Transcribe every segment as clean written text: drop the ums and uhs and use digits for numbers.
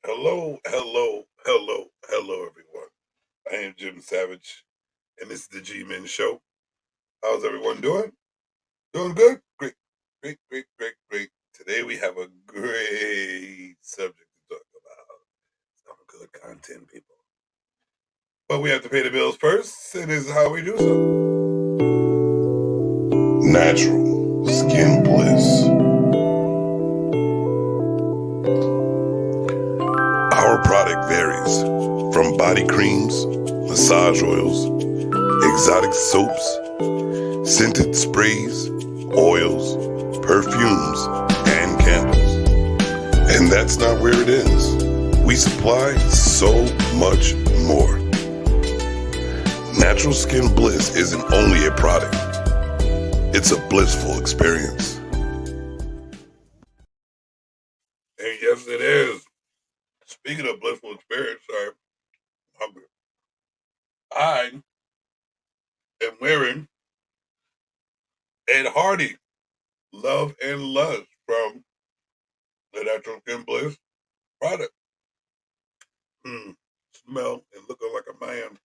Hello, hello, hello, hello, everyone. I am Jim Savage, and this is the G-Men Show. How's everyone doing? Doing good? Great, great, great, great, great. Today we have a great subject to talk about. Some good content, people. But we have to pay the bills first, and this is how we do so. Natural skin bliss. Our product varies from body creams, massage oils, exotic soaps, scented sprays, oils, perfumes, and candles. And that's not where it ends. We supply so much more. Natural Skin Bliss isn't only a product, it's a blissful experience. And yes, it is. Speaking of blissful experience, sorry, I'm hungry. I am wearing Ed Hardy Love and Lust from the Natural Skin Bliss product. Smell and looking like a man.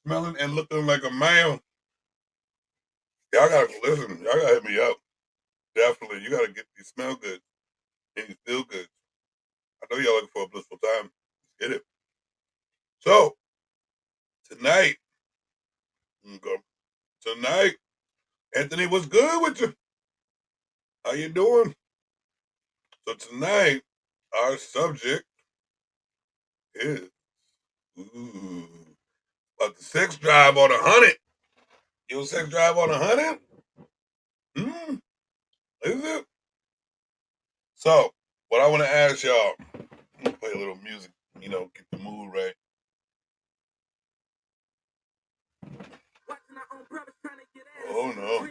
Smelling and looking like a man. Y'all gotta listen. Y'all gotta hit me up. Definitely. You gotta get you smell good and you feel good. I know y'all looking for a blissful time. Let's get it. So tonight, go. Tonight, Anthony, what's good with you? How you doing? So tonight, our subject is about the sex drive on 100. Your sex drive on 100? Is it? So, what I want to ask y'all, I'm gonna play a little music, get the mood right. Oh no.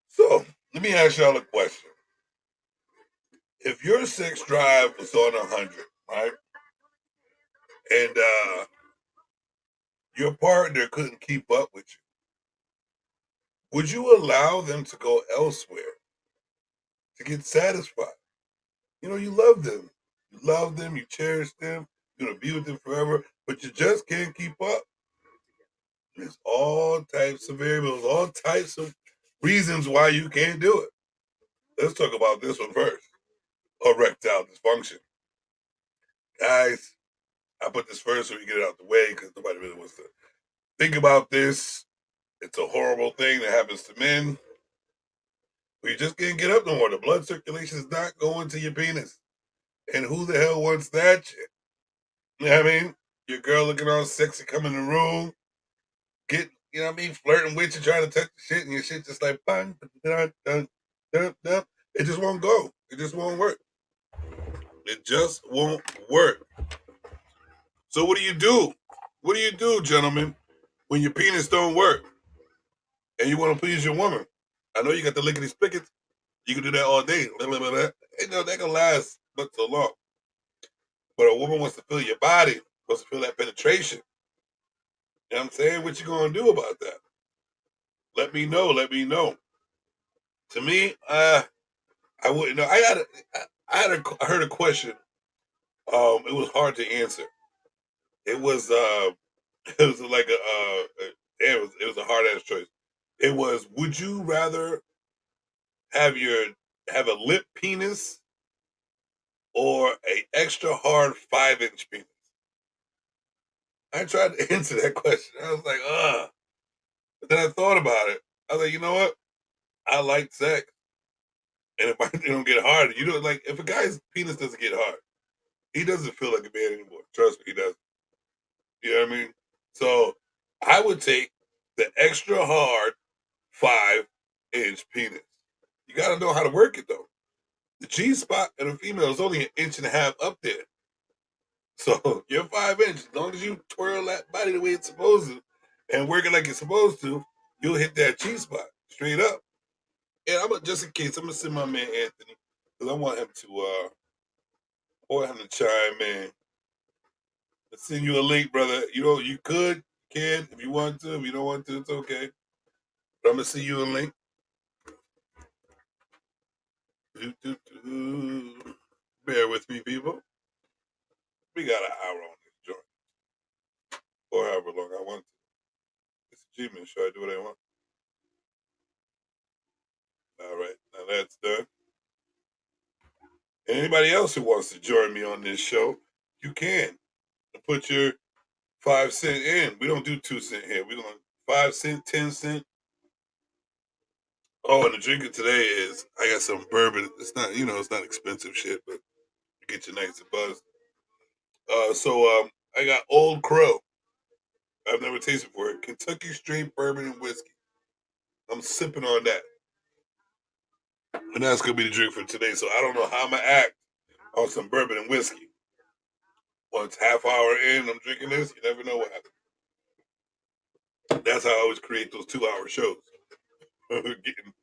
So, let me ask y'all a question. If your sex drive was on 100, right? And your partner couldn't keep up with you, would you allow them to go elsewhere to get satisfied? You love them. You love them, you cherish them, you're gonna be with them forever, but you just can't keep up. There's all types of variables, all types of reasons why you can't do it. Let's talk about this one first. Erectile dysfunction. Guys, I put this first so we get it out the way because nobody really wants to think about this. It's a horrible thing that happens to men. But you just can't get up no more. The blood circulation is not going to your penis. And who the hell wants that shit? You know what I mean? Your girl looking all sexy, come in the room, get, flirting with you, trying to touch the shit, and your shit just like, bang, dun, dun, dun, dun. It just won't go. It just won't work. It just won't work. So what do you do? What do you do, gentlemen, when your penis don't work and you want to please your woman? I know you got the lickety spigots. You can do that all day. That can last but so long. But a woman wants to feel your body, wants to feel that penetration. You know what I'm saying? What you gonna do about that? Let me know. Let me know. To me, I wouldn't know. I heard a question. It was hard to answer. It was it was like it was a hard ass choice. It was, would you rather have have a lip penis or a extra hard 5-inch penis? I tried to answer that question. I was like, but then I thought about it. I was like, you know what? I like sex. And if I don't get hard, like if a guy's penis doesn't get hard, he doesn't feel like a man anymore. Trust me, he doesn't. You know what I mean? So I would take the extra hard 5-inch penis. You got to know how to work it though. The G spot in a female is only 1.5 inches up there. So you're 5 inches. As long as you twirl that body the way it's supposed to and work it like it's supposed to, you'll hit that G spot straight up. And just in case, I'm gonna send my man Anthony because I want him to chime in. I'll send you a link, brother. You can if you want to. If you don't want to, it's okay. But I'm gonna send you a link. Bear with me, people. We got an hour on this joint, or however long I want to. It's a G-Man show. I do what I want. All right, now that's done. And anybody else who wants to join me on this show, you can. Put your 5 cent in. We don't do 2 cent here. We don't 5 cent, 10 cent. Oh, and the drinker today is I got some bourbon. It's not it's not expensive shit, but you get your nice and buzz. So I got Old Crow. I've never tasted before. Kentucky straight bourbon and whiskey. I'm sipping on that, and that's gonna be the drink for today. So I don't know how I'm gonna act on some bourbon and whiskey. Once half hour in, I'm drinking this. You never know what happens. That's how I always create those 2 hour shows. Getting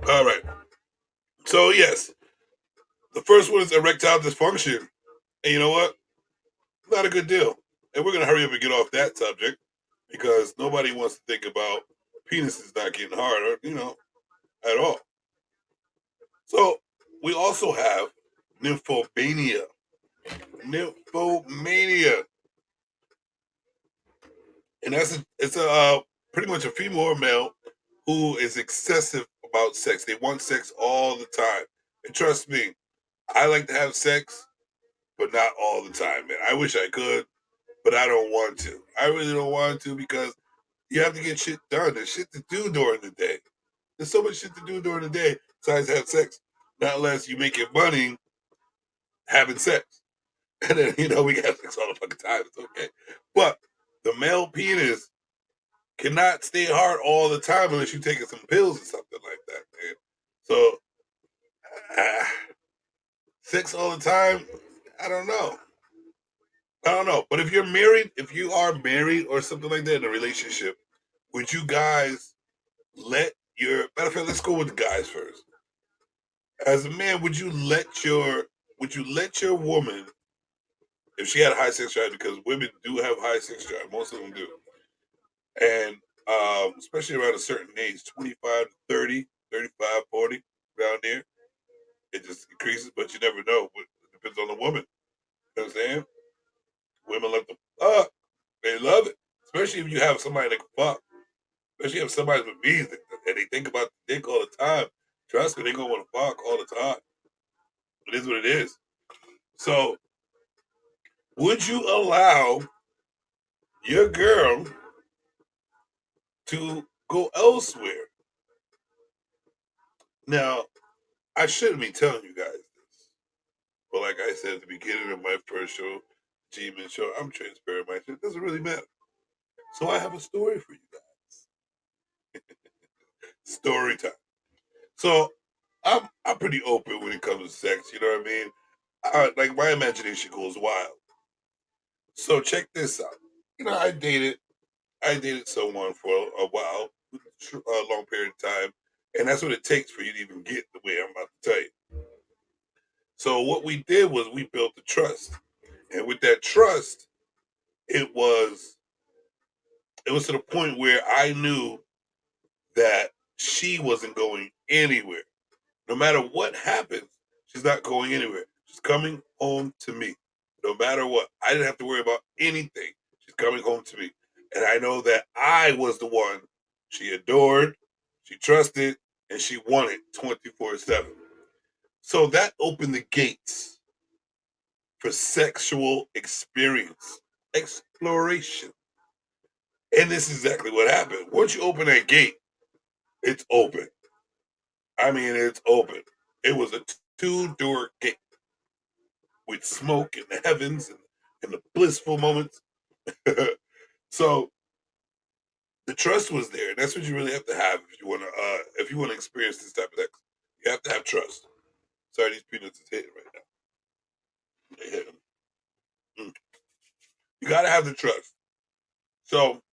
all right. So yes, the first one is erectile dysfunction, and you know what? Not a good deal. And we're gonna hurry up and get off that subject because nobody wants to think about penises not getting harder, at all. So we also have nymphomania. Nymphomania, and it's a pretty much a female or male who is excessive about sex. They want sex all the time, and trust me, I like to have sex, but not all the time, man. I wish I could, but I don't want to. I really don't want to because you have to get shit done. There's shit to do during the day. There's so much shit to do during the day besides have sex. Not unless you make your money having sex. And then, we got sex all the fucking time. It's okay. But the male penis cannot stay hard all the time unless you're taking some pills or something like that, man. So, uh, sex all the time, I don't know. I don't know. But if you are married or something like that in a relationship, would you guys let your matter of fact, let's go with the guys first. As a man, would you let your woman if she had a high sex drive because women do have high sex drive, most of them do. And especially around a certain age, 25 to 30, 35, 40, around there, it just increases, but you never know. It depends on the woman. You know what I'm saying? Women love to fuck. They love it. Especially if you have somebody that can fuck. Especially if somebody's with me and they think about the dick all the time. Trust me, they gonna want to fuck all the time. It is what it is. So, would you allow your girl to go elsewhere? Now, I shouldn't be telling you guys this, but like I said at the beginning of my first show, G-Man show, I'm transparent. My shit doesn't really matter. So I have a story for you guys. Story time. So I'm pretty open when it comes to sex. You know what I mean? Like my imagination goes wild. So check this out. I dated someone for a while, a long period of time, and that's what it takes for you to even get the way I'm about to tell you. So what we did was we built the trust, and with that trust, it was it was to the point where I knew that she wasn't going anywhere. No matter what happens, she's not going anywhere. She's coming home to me. No matter what. I didn't have to worry about anything. She's coming home to me. And I know that I was the one she adored, she trusted, and she wanted 24/7. So that opened the gates for sexual experience, exploration. And this is exactly what happened. Once you open that gate, it's open. I mean, it's open. It was a two-door gate with smoke in the heavens and the blissful moments. So the trust was there. And that's what you really have to have if you want to experience this type of sex. You have to have trust. Sorry, these peanuts is hitting right now. They hit 'em. Mm. You gotta have the trust. So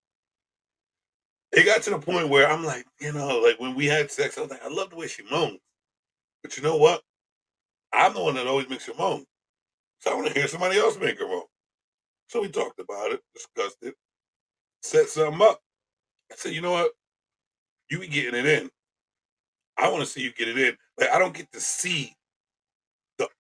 it got to the point where I'm like, like when we had sex, I was like, I love the way she moans. But you know what? I'm the one that always makes her moan. So I want to hear somebody else make her moan. So we talked about it, discussed it, set something up. I said, you know what? You be getting it in. I want to see you get it in. Like I don't get to see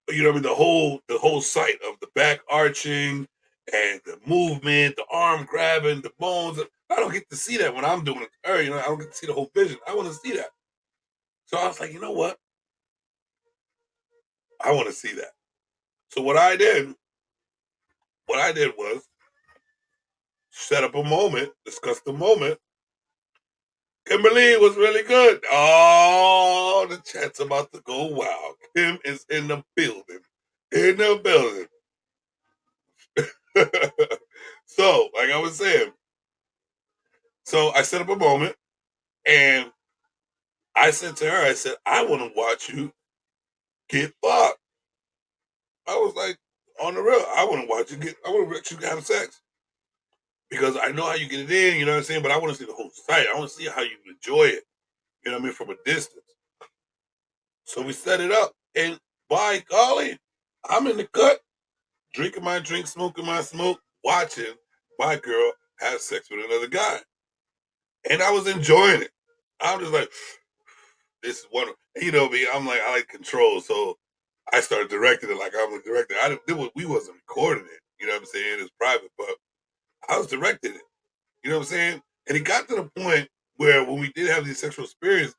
You know what I mean? The whole sight of the back arching and the movement, the arm grabbing, the bones. I don't get to see that when I'm doing it to her. I don't get to see the whole vision. I want to see that. So I was like, you know what? I want to see that. So what I did was set up a moment, discuss the moment. Kimberly was really good. Oh, the chat's about to go wild. Kim is in the building. In the building. So, like I was saying, so I set up a moment and I said to her, I said, I want to watch you get fucked. I was like, on the real, I want to watch you have sex. Because I know how you get it in, you know what I'm saying? But I want to see the whole site. I want to see how you enjoy it, you know what I mean, from a distance. So we set it up. And by golly, I'm in the cut, drinking my drink, smoking my smoke, watching my girl have sex with another guy. And I was enjoying it. I'm just like, this is wonderful. And you know me, I'm like, I like control. So I started directing it like I'm a director. We wasn't recording it, you know what I'm saying? It's private, but I was directing it. You know what I'm saying? And it got to the point where when we did have these sexual experience,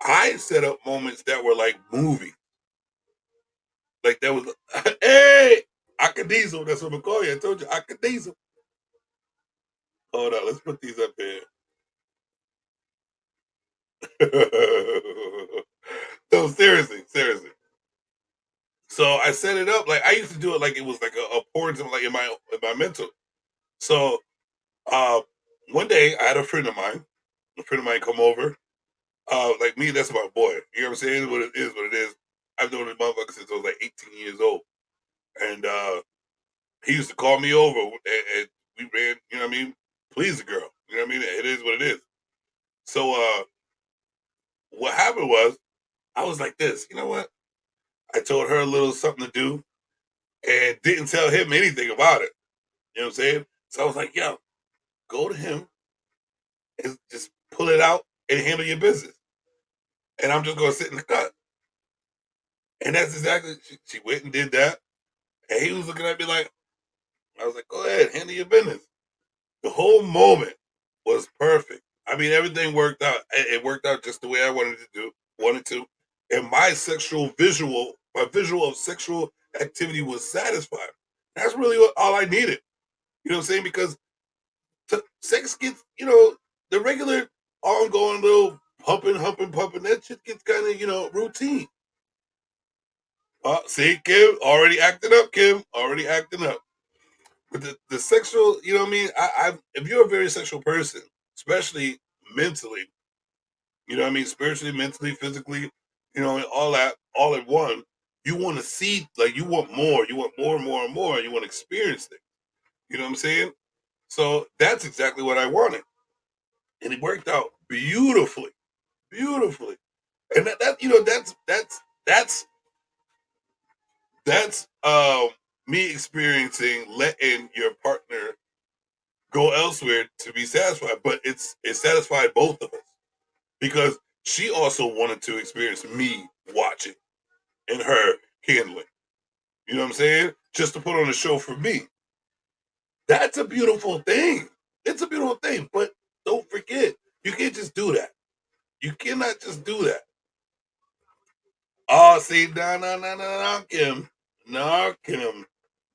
I set up moments that were like movie. Like that was, hey, Akadiesel. That's what I'm calling you. I told you, Akadiesel. Hold on, let's put these up here. No, seriously, seriously. So I set it up like I used to do it like it was like a porn, like in my mental. So uh, one day I had a friend of mine come over. Like me, that's my boy. You know what I'm saying? What it is, what it is. I've known this motherfucker since I was like 18 years old. And he used to call me over and we ran, you know what I mean? Please the girl. You know what I mean? It is what it is. So what happened was I was like this, you know what? I told her a little something to do and didn't tell him anything about it. You know what I'm saying? So I was like, yo, go to him and just pull it out and handle your business. And I'm just gonna sit in the cut. And that's exactly she went and did that. And he was looking at me like, I was like, go ahead, handle your business. The whole moment was perfect. I mean, everything worked out. It worked out just the way I wanted to. And my visual of sexual activity was satisfied. That's really all I needed. You know what I'm saying? Because sex gets, the regular ongoing little pumping, humping, pumping, that shit gets kind of, routine. See, Kim, already acting up, Kim, already acting up. But the sexual, you know what I mean? If you're a very sexual person, especially mentally, you know what I mean, spiritually, mentally, physically, and all that, all in one, you want to see, like you want more and more and more, and you want to experience things. You know what I'm saying? So that's exactly what I wanted, and it worked out beautifully, beautifully. And that's me experiencing letting your partner go elsewhere to be satisfied, but it satisfied both of us because she also wanted to experience me watching and her handling. You know what I'm saying? Just to put on a show for me. That's a beautiful thing. It's a beautiful thing, but don't forget, you can't just do that. You cannot just do that. Oh, see, no, Kim. No, Kim.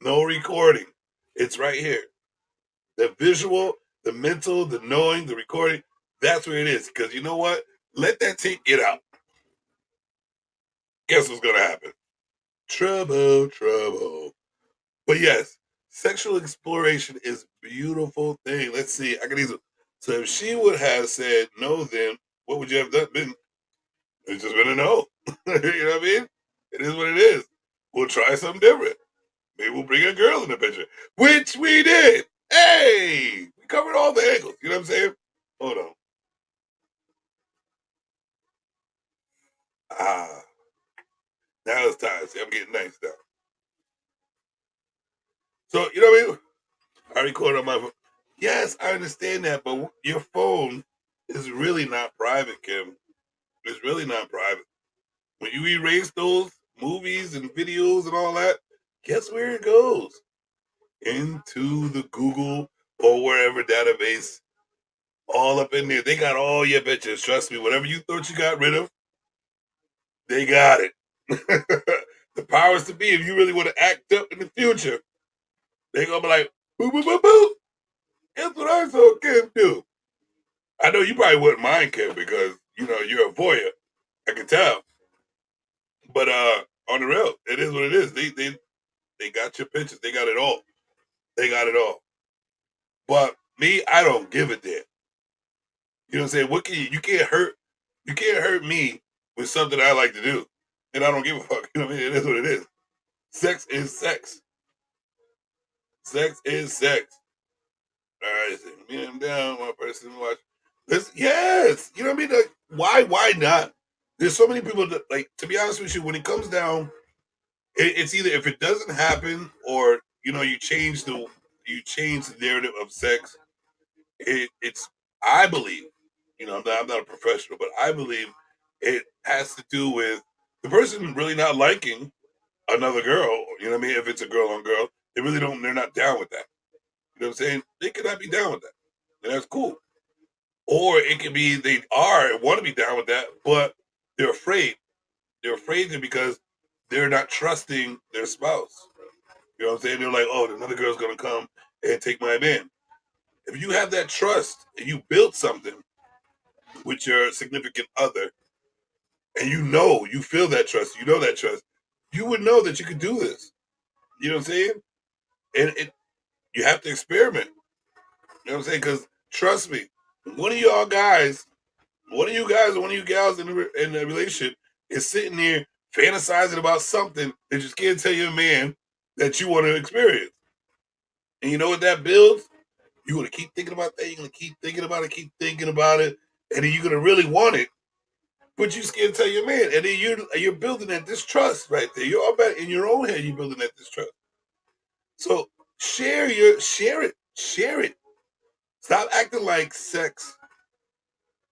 No recording. It's right here. The visual, the mental, the knowing, the recording, that's where it is. Because you know what? Let that tape get out. Guess what's going to happen? Trouble, trouble. But yes, sexual exploration is a beautiful thing. Let's see. I can easily. So if she would have said no, then what would you have done? Been? It's just been a no. You know what I mean? It is what it is. We'll try something different. Maybe we'll bring a girl in the picture, which we did. Hey, we covered all the angles. You know what I'm saying? Hold on. Ah, now it's time. See, I'm getting nice now. So, you know what I mean? I record on my phone. Yes, I understand that, but your phone is really not private, Kim. It's really not private. When you erase those movies and videos and all that, guess where it goes? Into the Google or wherever database, all up in there. They got all your pictures. Trust me, whatever you thought you got rid of, they got it. The powers to be, if you really want to act up in the future, they gonna be like, boo, boo, boo, boo. Guess what I saw Kim do? I know you probably wouldn't mind, Kim, because you're a voyeur. I can tell. But on the real, it is what it is. They got your pictures. They got it all. They got it all. But me, I don't give a damn. You know what I'm saying? What can you can't hurt me with something I like to do. And I don't give a fuck. You know what I mean? It is what it is. Sex is sex. Sex is sex. All right, so me and him down, one person watch. This, yes. You know what I mean? Like, why not? There's so many people that, like, to be honest with you, when it comes down, it's either if it doesn't happen or you change the narrative of sex. It's I believe, I'm not a professional, but I believe it has to do with the person really not liking another girl. You know what I mean? If it's a girl on girl, they're not down with that. You know what I'm saying? They cannot be down with that. And that's cool. Or it could be they are want to be down with that, but they're afraid. They're afraid because they're not trusting their spouse. You know what I'm saying? They're like, oh, another girl's gonna come and take my man. If you have that trust and you build something with your significant other, and you feel that trust, you would know that you could do this. You know what I'm saying? And you have to experiment. You know what I'm saying? Because trust me, one of y'all guys, one of you guys, or one of you gals in the relationship is sitting there fantasizing about something that you can't tell your man that you want to experience. And you know what that builds? You're gonna keep thinking about that. You're gonna keep thinking about it, and then you're gonna really want it, but you scared to tell your man. And then you're building that distrust right there. You're all about in your own head. You're building that distrust. So share it. Stop acting like sex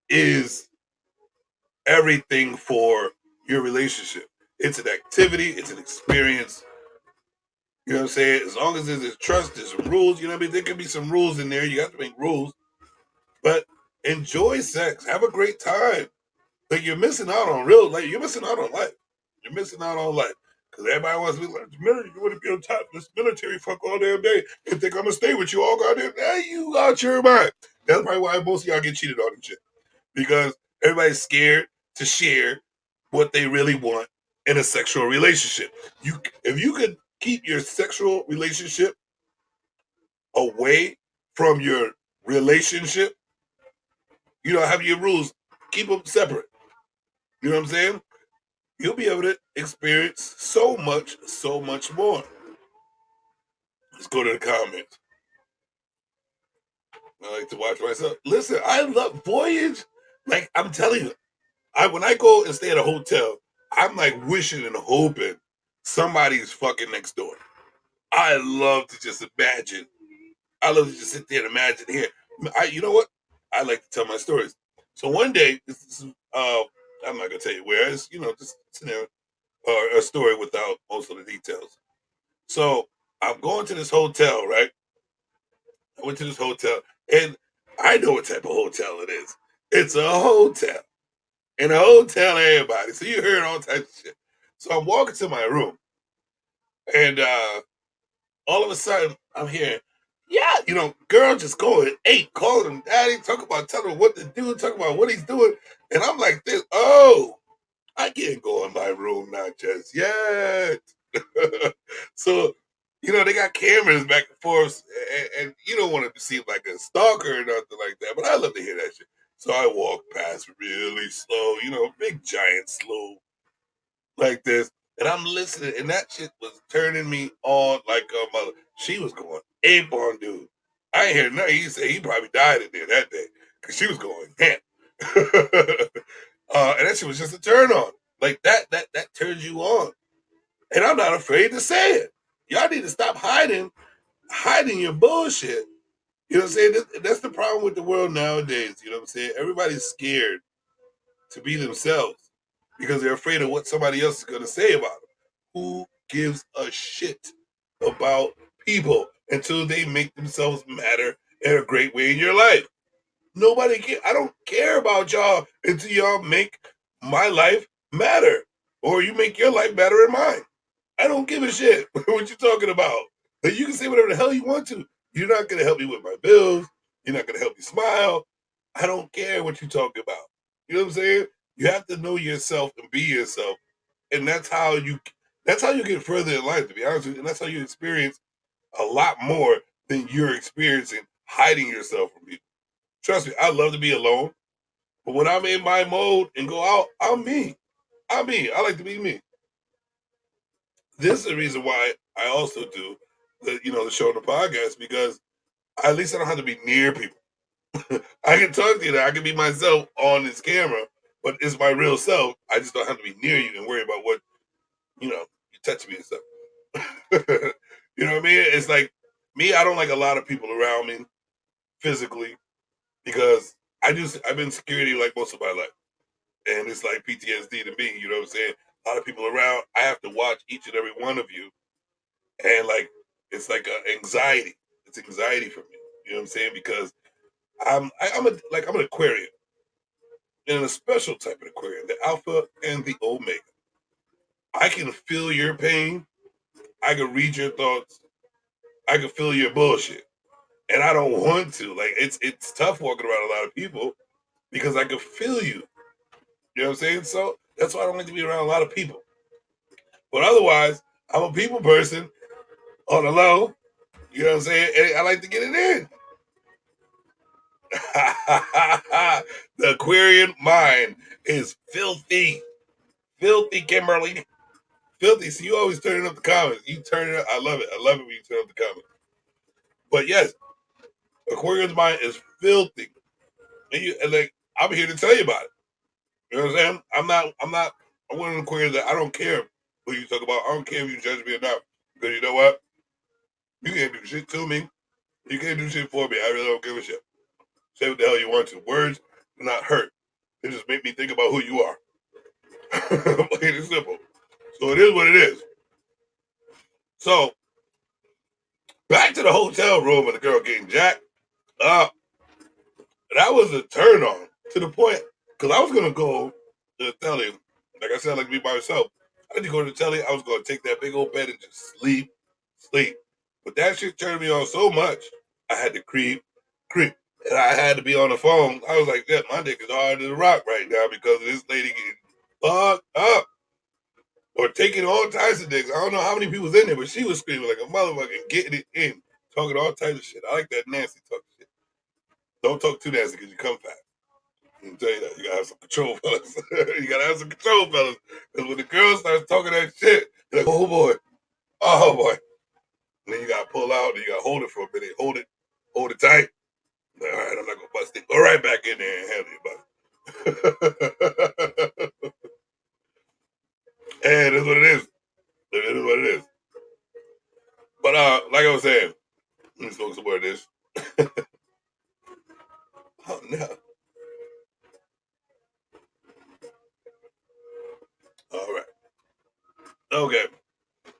is everything for your relationship. It's an activity. It's an experience. You know what I'm saying? As long as there's trust, there's some rules. You know what I mean? There could be some rules in there. You have to make rules, but enjoy sex. Have a great time. Like you're missing out on real life. You're missing out on life. You're missing out on life. Because everybody wants to be like, military, you want to be on top of this military fuck all damn day and think I'm going to stay with you all goddamn day. You out your mind. That's probably why most of y'all get cheated on and shit. Because everybody's scared to share what they really want in a sexual relationship. If you could keep your sexual relationship away from your relationship, have your rules, keep them separate. You know what I'm saying? You'll be able to experience so much more. Let's go to the comments. I like to watch myself. Listen, I love Voyage. Like I'm telling you, when I go and stay at a hotel, I'm like wishing and hoping somebody's fucking next door. I love to just imagine. I love to just sit there and imagine here. You know what? I like to tell my stories. So one day, I'm not gonna tell you where. It's just scenario or a story without most of the details. So I'm going to this hotel, right? I went to this hotel, and I know what type of hotel it is. It's a hotel. In a hotel, everybody. So you heard all types of shit. So I'm walking to my room, and all of a sudden, I'm hearing, yeah, girl just going eight, calling him daddy, telling him what to do, talking about what he's doing. And I'm like this, oh, I can't go in my room now just yet. So, they got cameras back and forth, and you don't want to seem like a stalker or nothing like that, but I love to hear that shit. So I walk past really slow, big giant slow like this, and I'm listening, and that shit was turning me on like a mother. She was going ape on dude. I ain't hear nothing. He said he probably died in there that day because she was going ham. And that shit was just a turn on. Like that turns you on. And I'm not afraid to say it. Y'all need to stop hiding your bullshit. You know what I'm saying? That's the problem with the world nowadays. You know what I'm saying? Everybody's scared to be themselves because they're afraid of what somebody else is going to say about them. who gives a shit about people until they make themselves matter in a great way in your life. Nobody care. I don't care about y'all until y'all make my life matter, or you make your life matter in mine. I don't give a shit what you talking about. Like, you can say whatever the hell you want to. You're not gonna help me with my bills. You're not gonna help me smile. I don't care what you talking about. You know what I'm saying? You have to know yourself and be yourself, and that's how you get further in life. To be honest with you, and that's how you experience a lot more than you're experiencing hiding yourself from people. Trust me, I love to be alone, but when I'm in my mode and go out, I'm me. I'm me. I like to be me. This is the reason why I also do the show and the podcast, because at least I don't have to be near people. I can talk to you now. I can be myself on this camera, but it's my real self. I just don't have to be near you and worry about what you touch me and stuff. You know what I mean? It's like me. I don't like a lot of people around me physically because I've been security like most of my life, and it's like PTSD to me. You know what I'm saying? A lot of people around. I have to watch each and every one of you, and like it's like anxiety. It's anxiety for me. You know what I'm saying? Because I'm an Aquarian, and a special type of Aquarian, the Alpha and the Omega. I can feel your pain. I can read your thoughts. I can feel your bullshit, and I don't want to. Like it's tough walking around a lot of people because I can feel you. You know what I'm saying? So that's why I don't like to be around a lot of people. But otherwise, I'm a people person on the low. You know what I'm saying? And I like to get it in. The Aquarian mind is filthy. Filthy, Kimberly. Filthy. So you always turning up the comments. You turn it up. I love it. I love it when you turn up the comments. But yes, Aquarian's mind is filthy. And like I'm here to tell you about it. You know what I'm saying? I'm one of the Aquarians that I don't care who you talk about. I don't care if you judge me or not. Because you know what? You can't do shit to me. You can't do shit for me. I really don't give a shit. Say what the hell you want to. Words do not hurt. They just make me think about who you are. Plain and simple. So it is what it is. So back to the hotel room and the girl getting jacked. Uh, that was a turn on to the point because I was gonna go to the telly. Like I said, I like to be by myself. I didn't go to the telly. I was gonna take that big old bed and just sleep. But that shit turned me on so much. I had to creep. And I had to be on the phone. I was like, yeah, my dick is hard as a rock right now because of this lady getting fucked up or taking all types of dicks. I don't know how many people was in there, but she was screaming like a motherfucker, getting it in, talking all types of shit. I like that nasty talk shit. Don't talk too nasty because you come fast. I'm tell you that. You gotta have some control, fellas. You gotta have some control, fellas. Because when the girl starts talking that shit, you're like, oh boy. And then you gotta pull out and you gotta hold it for a minute. Hold it tight. All right, I'm not gonna bust it. Go right back in there and handle it, buddy. And it is what it is. It is what it is. But like I was saying, let me smoke some more of this. Oh no. All right. Okay.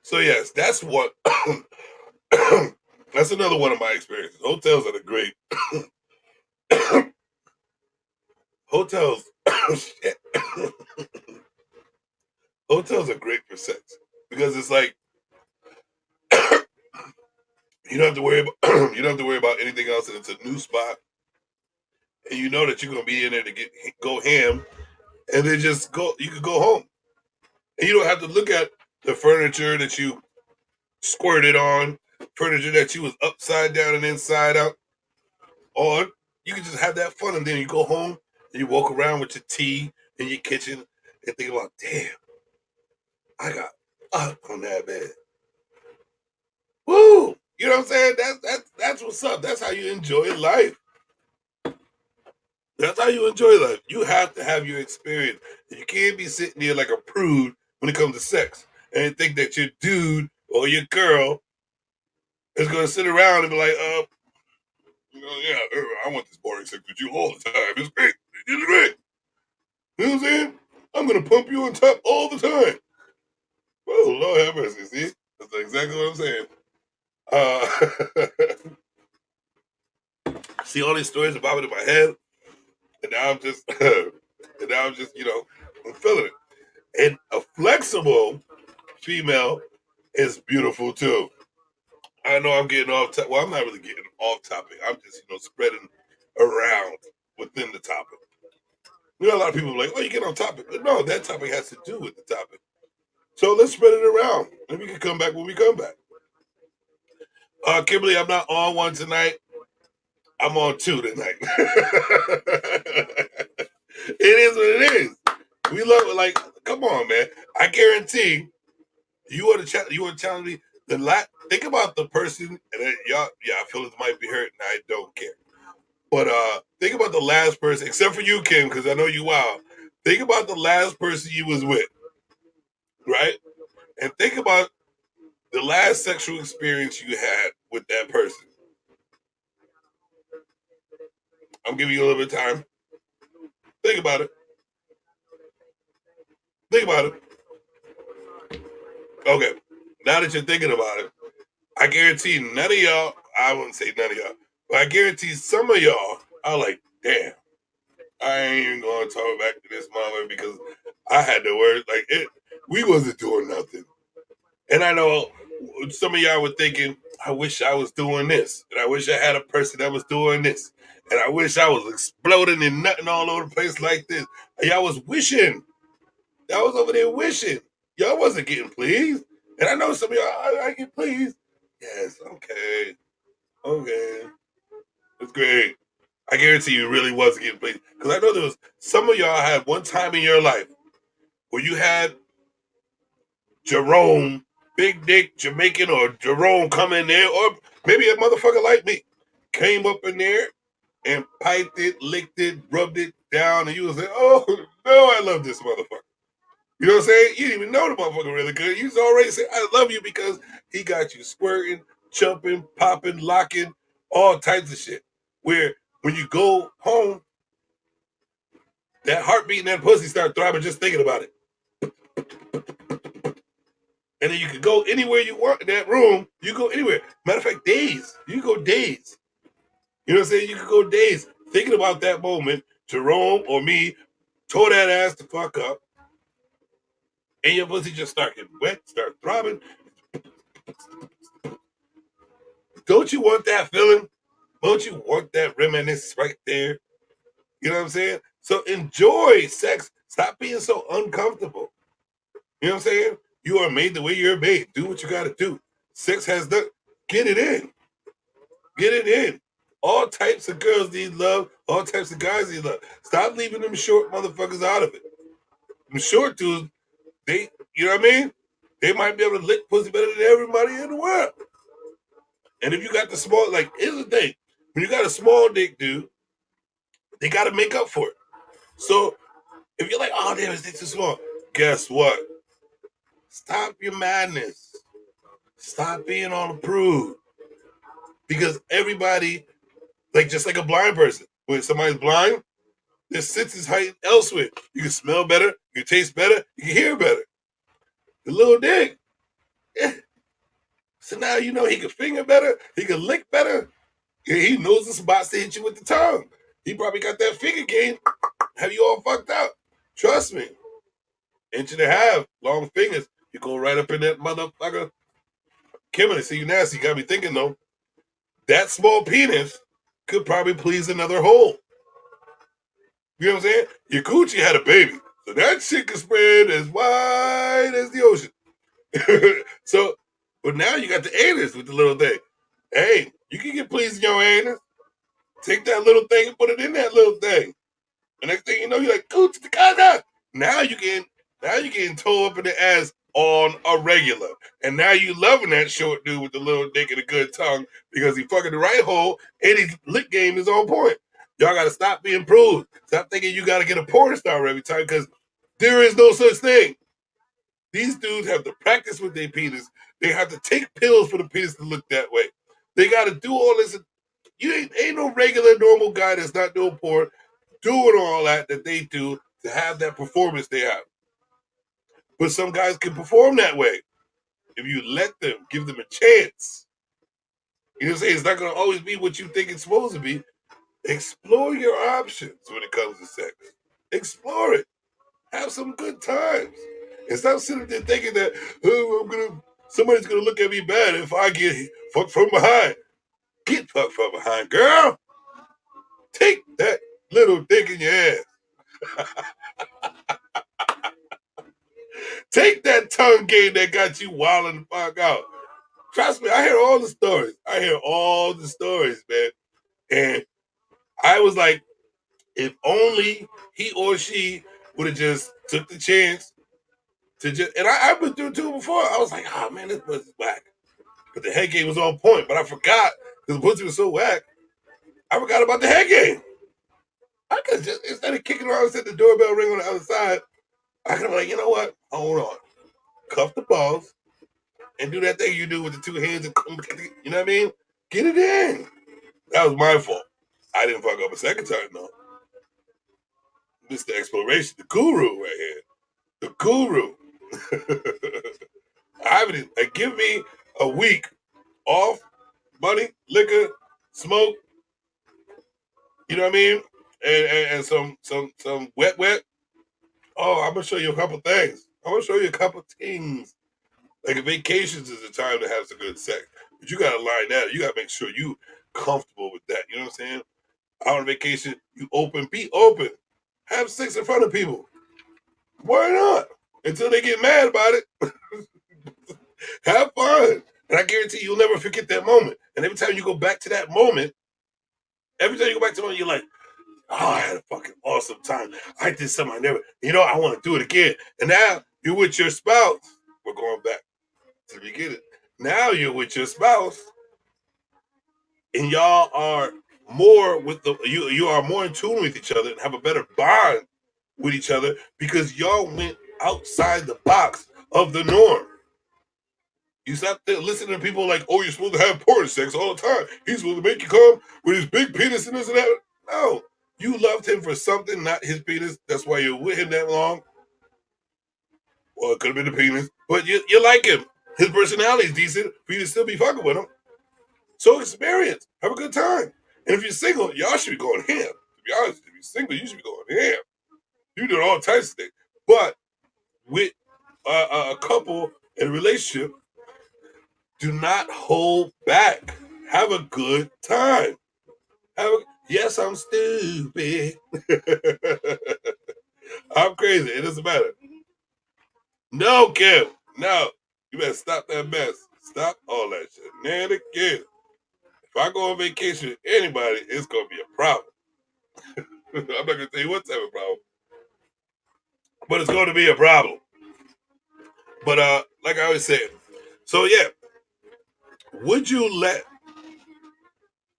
So yes, that's what. That's another one of my experiences. Hotels are the great. Hotels. Shit. Hotels are great for sex because it's like you don't have to worry about you don't have to worry about anything else, and it's a new spot, and you know that you're gonna be in there to go ham, and then just go. You could go home, and you don't have to look at the furniture that you squirted on, furniture that you was upside down and inside out. Or you can just have that fun, and then you go home and you walk around with your tea in your kitchen and think about, damn, I got up on that bed. Woo! You know what I'm saying? That's what's up. That's how you enjoy life. That's how you enjoy life. You have to have your experience. You can't be sitting there like a prude when it comes to sex and think that your dude or your girl is gonna sit around and be like, yeah, I want this boring sex with you all the time. It's great. It's great. You know what I'm saying? I'm gonna pump you on top all the time. Oh, Lord have mercy. See? That's exactly what I'm saying. Uh, see all these stories about it in my head, and now I'm just, I'm feeling it. And a flexible female is beautiful too. I know I'm getting off. Well, I'm not really getting off topic. I'm just, spreading around within the topic. A lot of people are like, "Oh, you get on topic," but no, that topic has to do with the topic. So let's spread it around, and we can come back when we come back. Kimberly, I'm not on one tonight. I'm on two tonight. It is what it is. We love it. Like, come on, man. I guarantee you want to you want to challenge me. Think about the person, and y'all. Yeah, I feel it might be hurt, and I don't care. But think about the last person, except for you, Kim, because I know you wild. Think about the last person you was with, right? And think about the last sexual experience you had with that person. I'm giving you a little bit of time. Think about it. Think about it. Okay. Now that you're thinking about it, I guarantee none of y'all, I wouldn't say none of y'all, but I guarantee some of y'all are like, damn, I ain't even going to talk back to this mother because I had the words, like, we wasn't doing nothing. And I know some of y'all were thinking, I wish I was doing this. And I wish I had a person that was doing this. And I wish I was exploding and nutting all over the place like this. And y'all was wishing. Y'all was over there wishing. Y'all wasn't getting pleased. And I know some of y'all, I get pleased. Yes, okay. Okay. That's great. I guarantee you really wasn't getting pleased. Because I know there was some of y'all had one time in your life where you had Jerome, Big Dick Jamaican, or Jerome come in there, or maybe a motherfucker like me came up in there and piped it, licked it, rubbed it down, and you was like, oh no, I love this motherfucker. You know what I'm saying? You didn't even know the motherfucker really good. You was already saying, I love you because he got you squirting, jumping, popping, locking, all types of shit. Where when you go home, that heartbeat and that pussy start throbbing just thinking about it. And then you can go anywhere you want in that room. You go anywhere. Matter of fact, days. You can go days. You know what I'm saying? You can go days thinking about that moment. Jerome or me tore that ass the fuck up. And your pussy just start getting wet, start throbbing. Don't you want that feeling? Don't you want that reminiscence right there? You know what I'm saying? So enjoy sex. Stop being so uncomfortable. You know what I'm saying? You are made the way you're made. Do what you got to do. Sex has done. Get it in. Get it in. All types of girls need love. All types of guys need love. Stop leaving them short motherfuckers out of it. Them short dudes, you know what I mean? They might be able to lick pussy better than everybody in the world. And if you got the small, like, here's the thing. When you got a small dick, dude, they got to make up for it. So if you're like, oh, damn, his dick's too small, guess what? Stop your madness. Stop being on the prude. Because everybody, like, just like a blind person, when somebody's blind, their senses heightened elsewhere. You can smell better, you can taste better, you can hear better. The little dick. Yeah. So now you know he can finger better, he can lick better. Yeah, he knows the spots to hit you with the tongue. He probably got that finger game. Have you all fucked up? Trust me. Inch and a half, long fingers. You go right up in that motherfucker. Kimberly, see you nasty. You got me thinking though. That small penis could probably please another hole. You know what I'm saying? Your coochie had a baby. So that shit can spread as wide as the ocean. So, but now you got the anus with the little thing. Hey, you can get pleased in your anus. Take that little thing and put it in that little thing. The next thing you know, you're like, coochie the gaga. Now you getting towed up in the ass on a regular. And now you loving that short dude with the little dick and a good tongue because he fucking the right hole and his lick game is on point. Y'all gotta stop being prude. Stop thinking you gotta get a porn star every time because there is no such thing. These dudes have to practice with their penis. They have to take pills for the penis to look that way. They gotta do all this. You ain't no regular normal guy that's not doing porn doing all that they do to have that performance they have. But some guys can perform that way if you let them, give them a chance. You know what I'm saying? It's not going to always be what you think it's supposed to be. Explore your options when it comes to sex. Explore it. Have some good times. And stop sitting there thinking that, oh, somebody's gonna look at me bad if I get fucked from behind. Get fucked from behind, girl. Take that little dick in your ass. Take that tongue game that got you wilding the fuck out. Trust me, I hear all the stories. Man. And I was like, if only he or she would have just took the chance to just, and I've been through it too before. I was like, oh man, this was whack. But the head game was on point. But I forgot because the pussy was so whack. I forgot about the head game. I could just, instead of kicking around and set the doorbell ring on the other side, I could have been like, you know what? Hold on. Cuff the balls and do that thing you do with the two hands and, you know what I mean? Get it in. That was my fault. I didn't fuck up a second time, though. This is the exploration, the guru right here. The guru. Give me a week off, money, liquor, smoke, you know what I mean? And some wet. Oh, I'm gonna show you a couple things. Like vacations is the time to have some good sex. But you gotta line that. You gotta make sure you comfortable with that. You know what I'm saying? Out on vacation, you be open. Have sex in front of people. Why not? Until they get mad about it. Have fun. And I guarantee you'll never forget that moment. And every time you go back to that moment, you're like, oh, I had a fucking awesome time. I did something I never, I want to do it again. And now you're with your spouse. We're going back to the beginning. Now you're with your spouse and y'all are more you are more in tune with each other and have a better bond with each other because y'all went outside the box of the norm. You stop listening to people like, oh, you're supposed to have porn sex all the time. He's supposed to make you come with his big penis and this and that. No, you loved him for something, not his penis. That's why you're with him that long. Well, it could have been the penis, but you like him. His personality is decent for you to still be fucking with him. So experience. Have a good time. And if you're single, y'all should be going ham. To be honest, if you're single, you should be going ham. You doing all types of things. But with a couple in a relationship, do not hold back. Have a good time. Yes, I'm stupid. I'm crazy. It doesn't matter. No, Kim. No. You better stop that mess. Stop all that shit. Again. If I go on vacation with anybody, it's going to be a problem. I'm not going to tell you what type of problem. But it's going to be a problem. But like I always say, so yeah, would you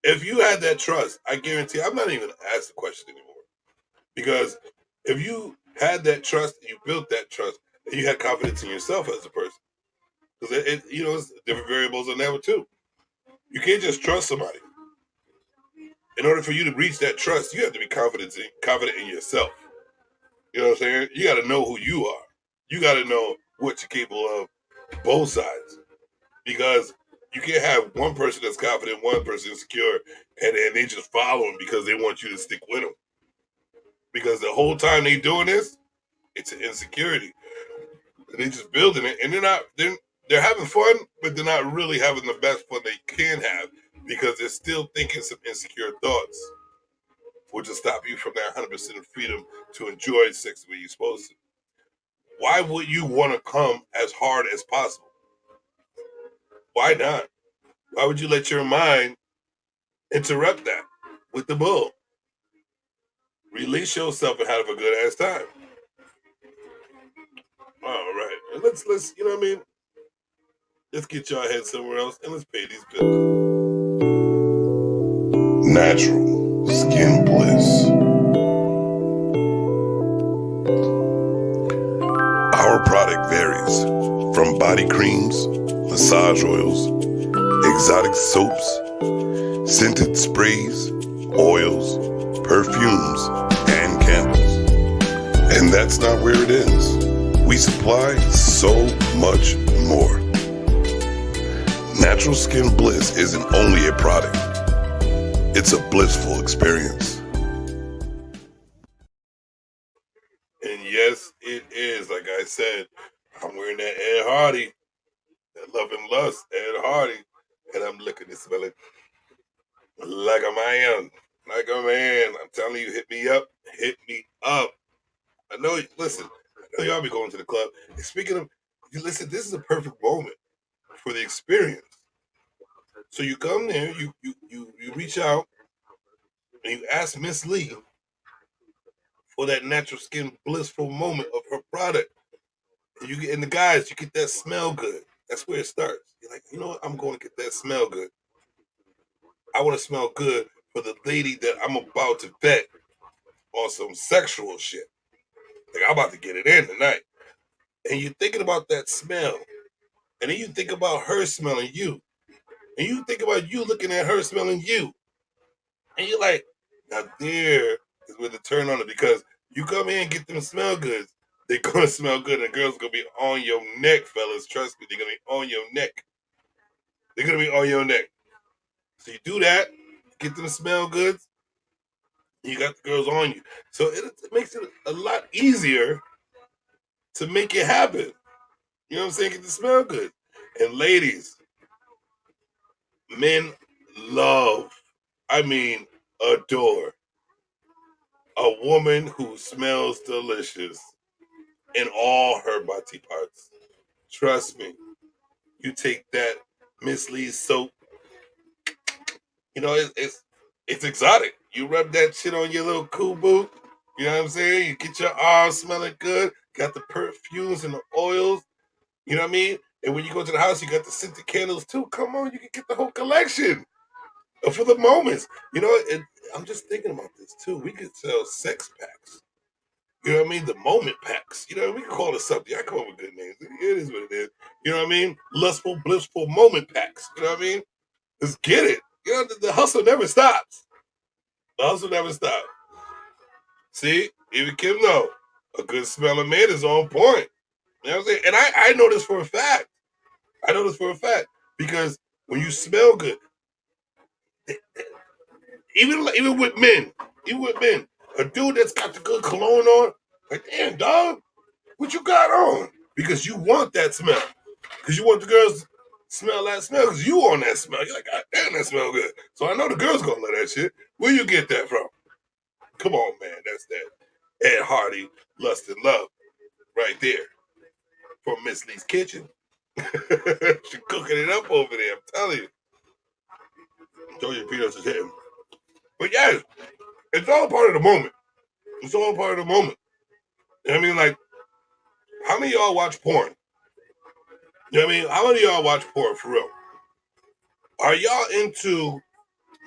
if you had that trust, I guarantee, I'm not even going to ask the question anymore. Because if you had that trust, you built that trust, and you had confidence in yourself as a person. Because it's different variables in there too. You can't just trust somebody. In order for you to reach that trust, you have to be confident in yourself. You know what I'm saying? You got to know who you are. You got to know what you're capable of, both sides. Because you can't have one person that's confident, one person insecure, and they just follow them because they want you to stick with them. Because the whole time they doing this, it's an insecurity. And they just building it, and they're having fun, but they're not really having the best fun they can have because they're still thinking some insecure thoughts, which will stop you from that 100% freedom to enjoy sex the way you're supposed to. Why would you want to come as hard as possible? Why not? Why would you let your mind interrupt that with the bull? Release yourself and have a good ass time. All right. And let's you know what I mean? Let's get y'all head somewhere else and let's pay these bills. Natural skin bliss. Our product varies from body creams, massage oils, exotic soaps, scented sprays, oils, perfumes, and candles. And that's not where it ends. We supply so much more. Natural Skin Bliss isn't only a product, it's a blissful experience. And yes, it is. Like I said, I'm wearing that Ed Hardy, that Love and Lust Ed Hardy, and I'm looking and smelling like a man. Like a man. I'm telling you, hit me up. Hit me up. I know, listen, I know y'all be going to the club. And speaking of, you listen, this is a perfect moment for the experience. So you come there, you reach out, and you ask Miss Lee for that natural skin blissful moment of her product. And you get, and the guys, you get that smell good. That's where it starts. You're like, you know what? I'm going to get that smell good. I want to smell good for the lady that I'm about to vet on some sexual shit. Like, I'm about to get it in tonight. And you're thinking about that smell. And then you think about her smelling you. And you think about you looking at her smelling you. And you're like, now there is where the turn on it, because you come in and get them smell goods. They're going to smell good, and the girls going to be on your neck, fellas. Trust me, they're going to be on your neck. They're going to be on your neck. So you do that, get them smell goods, and you got the girls on you. So it makes it a lot easier to make it happen. You know what I'm saying? Get the smell good. And ladies, men love, I mean, adore a woman who smells delicious in all her body parts. Trust me. You take that Miss Lee soap, you know, it's exotic. You rub that shit on your little cool boot. You know what I'm saying? You get your arms smelling good. Got the perfumes and the oils. You know what I mean? And when you go to the house, you got the scented candles too. Come on, you can get the whole collection for the moments. You know, and I'm just thinking about this too. We could sell sex packs. You know what I mean? The moment packs. You know, we can call it something. I come up with good names. It is what it is. You know what I mean? Lustful, blissful moment packs. You know what I mean? Let's get it. You know, the hustle never stops. The hustle never stops. See, even Kim know a good smelling man is on point. You know what I'm saying? And I know this for a fact. I know this for a fact because when you smell good, even with men, a dude that's got the good cologne on, like, damn, dog, what you got on? Because you want that smell. Because you want the girls to smell that smell. Because you on that smell. You're like, God damn, that smell good. So I know the girls gonna love that shit. Where you get that from? Come on, man. That's that Ed Hardy Lust and Love right there from Miss Lee's kitchen. She cooking it up over there. I'm telling you. Georgia Peanuts is hitting. But yes, it's all part of the moment. It's all part of the moment. I mean, like, how many of y'all watch porn? You know what I mean? How many of y'all watch porn for real? Are y'all into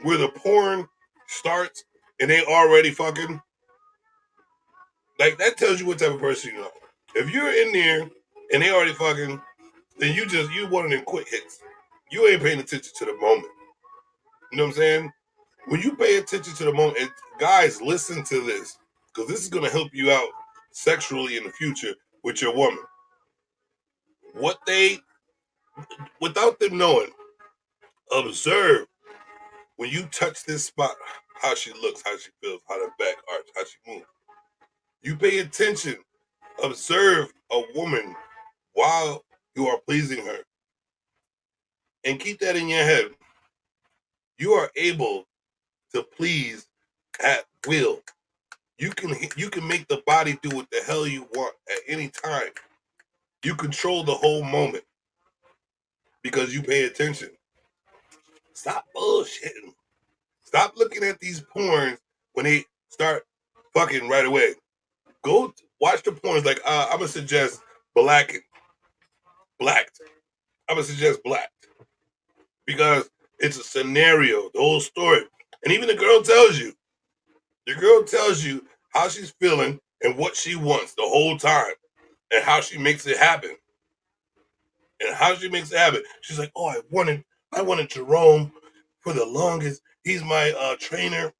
where the porn starts and they already fucking? Like, that tells you what type of person you are. If you're in there and they already fucking, then you one of them quick hits. You ain't paying attention to the moment. You know what I'm saying? When you pay attention to the moment, guys, listen to this, because this is going to help you out sexually in the future with your woman. What they, without them knowing, observe when you touch this spot, how she looks, how she feels, how the back arch, how she moves. You pay attention, observe a woman while you are pleasing her, and keep that in your head. You are able to please at will. You can make the body do what the hell you want at any time. You control the whole moment because you pay attention. Stop bullshitting. Stop looking at these porns when they start fucking right away. Go watch the porns. Like, I'm gonna suggest Blacked. I'm gonna suggest Blacked because it's a scenario, the whole story, and even the girl tells you. The girl tells you how she's feeling and what she wants the whole time, and how she makes it happen. And how she makes it happen. She's like, oh, I wanted Jerome for the longest. He's my trainer,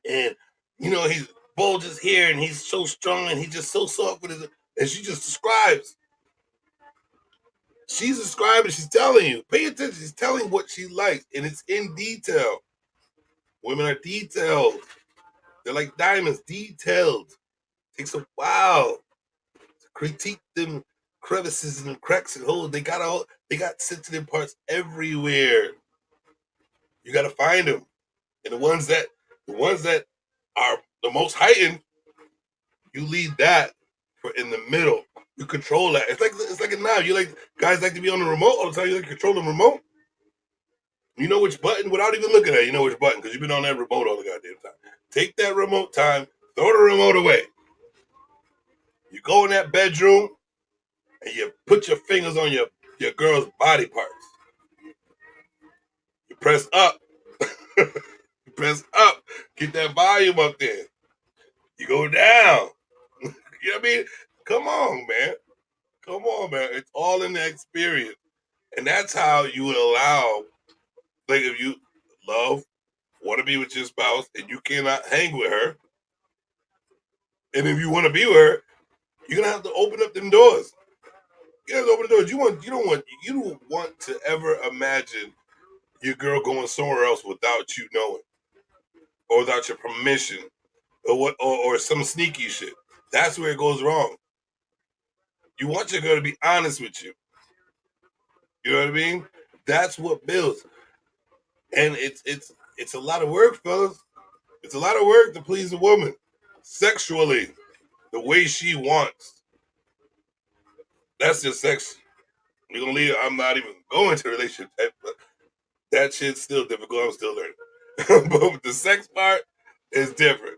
and you know, he's bulges here and he's so strong and he's just so soft with his. and she just describes. She's describing, she's telling you. Pay attention. She's telling what she likes, and it's in detail. Women are detailed. They're like diamonds, detailed. Takes a while to critique them crevices and cracks and holes. They got sensitive parts everywhere. You gotta find them. And the ones that are the most heightened, you leave that for in the middle. You control that. It's like a knob. You like guys like to be on the remote all the time. You like to control the remote. You know which button without even looking at it. You know which button because you've been on that remote all the goddamn time. Take that remote time. Throw the remote away. You go in that bedroom and you put your fingers on your girl's body parts. You press up. You press up. Get that volume up there. You go down. You know what I mean? Come on, man. Come on, man. It's all in the experience. And that's how you would allow, like if you love, want to be with your spouse and you cannot hang with her, and if you want to be with her, you're gonna have to open up them doors. You have to open the doors. You don't want to ever imagine your girl going somewhere else without you knowing, or without your permission, or some sneaky shit. That's where it goes wrong. You want your girl to be honest with you. You know what I mean? That's what builds. And it's a lot of work, fellas. It's a lot of work to please a woman sexually, the way she wants. That's just sex. We're gonna leave. I'm not even going to the relationship. But that shit's still difficult. I'm still learning. But the sex part is different.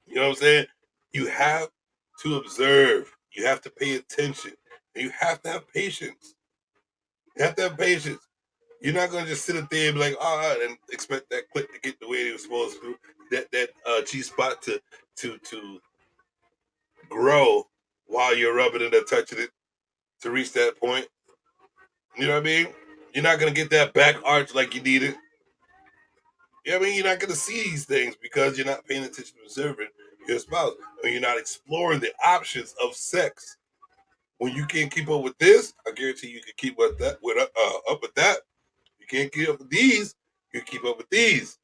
You know what I'm saying? You have to observe. You have to pay attention. And you have to have patience. You have to have patience. You're not gonna just sit up there and be like, and expect that click to get the way it was supposed to. That G spot to grow while you're rubbing it and touching it to reach that point. You know what I mean? You're not gonna get that back arch like you need it. You know what I mean? You're not gonna see these things because you're not paying attention to observing your spouse, or you're not exploring the options of sex. When you can't keep up with this, I guarantee you can keep up with that. You can't keep up with these, you keep up with these.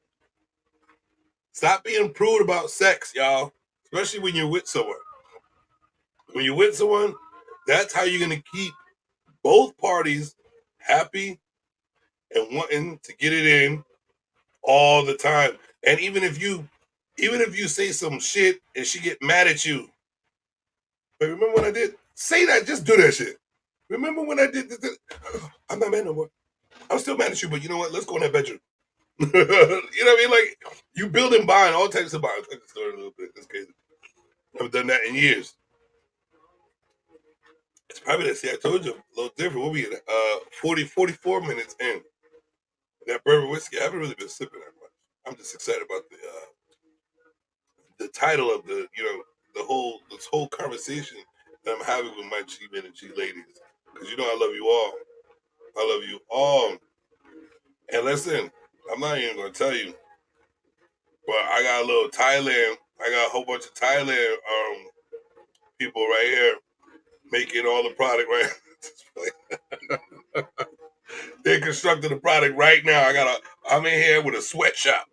Stop being prude about sex, y'all. Especially when you're with someone. When you're with someone, that's how you're gonna keep both parties happy and wanting to get it in all the time. And even if you say some shit and she get mad at you, but remember when I did? Say that, just do that shit. Remember when I did this? I'm not mad no more. I'm still mad at you, but you know what? Let's go in that bedroom. You know what I mean? Like you building bond, all types of bonds. I can start a little bit. That's crazy. I've done that in years. It's probably that. See, I told you a little different. We'll be at 44 minutes in. That bourbon whiskey, I haven't really been sipping that much. I'm just excited about the title of this whole conversation that I'm having with my G men and G ladies. Because you know I love you all. I love you all. And listen, I'm not even gonna tell you, but I got a little Thailand. I got a whole bunch of Thailand people right here making all the product right. They're constructing the product right now. I'm in here with a sweatshop.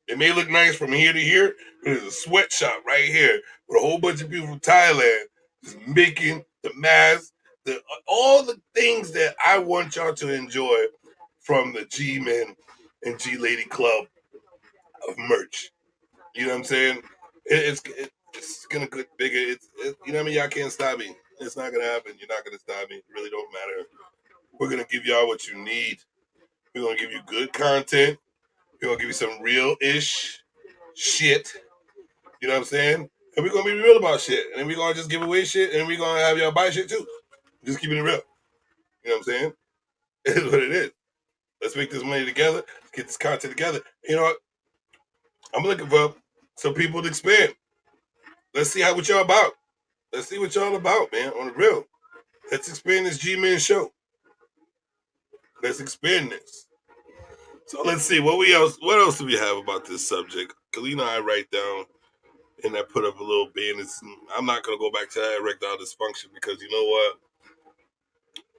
It may look nice from here to here, but it's a sweatshop right here with a whole bunch of people from Thailand just making the masks, all the things that I want y'all to enjoy from the G Men and G Lady Club of merch. You know what I'm saying? It's gonna get bigger. You know what I mean? Y'all can't stop me. It's not gonna happen. You're not gonna stop me. It really don't matter. We're gonna give y'all what you need. We're gonna give you good content. We're gonna give you some real-ish shit. You know what I'm saying? And we're gonna be real about shit. And then we're gonna just give away shit and we're gonna have y'all buy shit too. Just keeping it real. You know what I'm saying? It is what it is. Let's make this money together. Let's get this content together. You know what? I'm looking for some people to expand. Let's see what y'all about. Let's see what y'all about, man. On the real. Let's expand this G-Man show. Let's expand this. So let's see what else do we have about this subject? Because I write down and I put up a little band. I'm not gonna go back to that erectile dysfunction because you know what?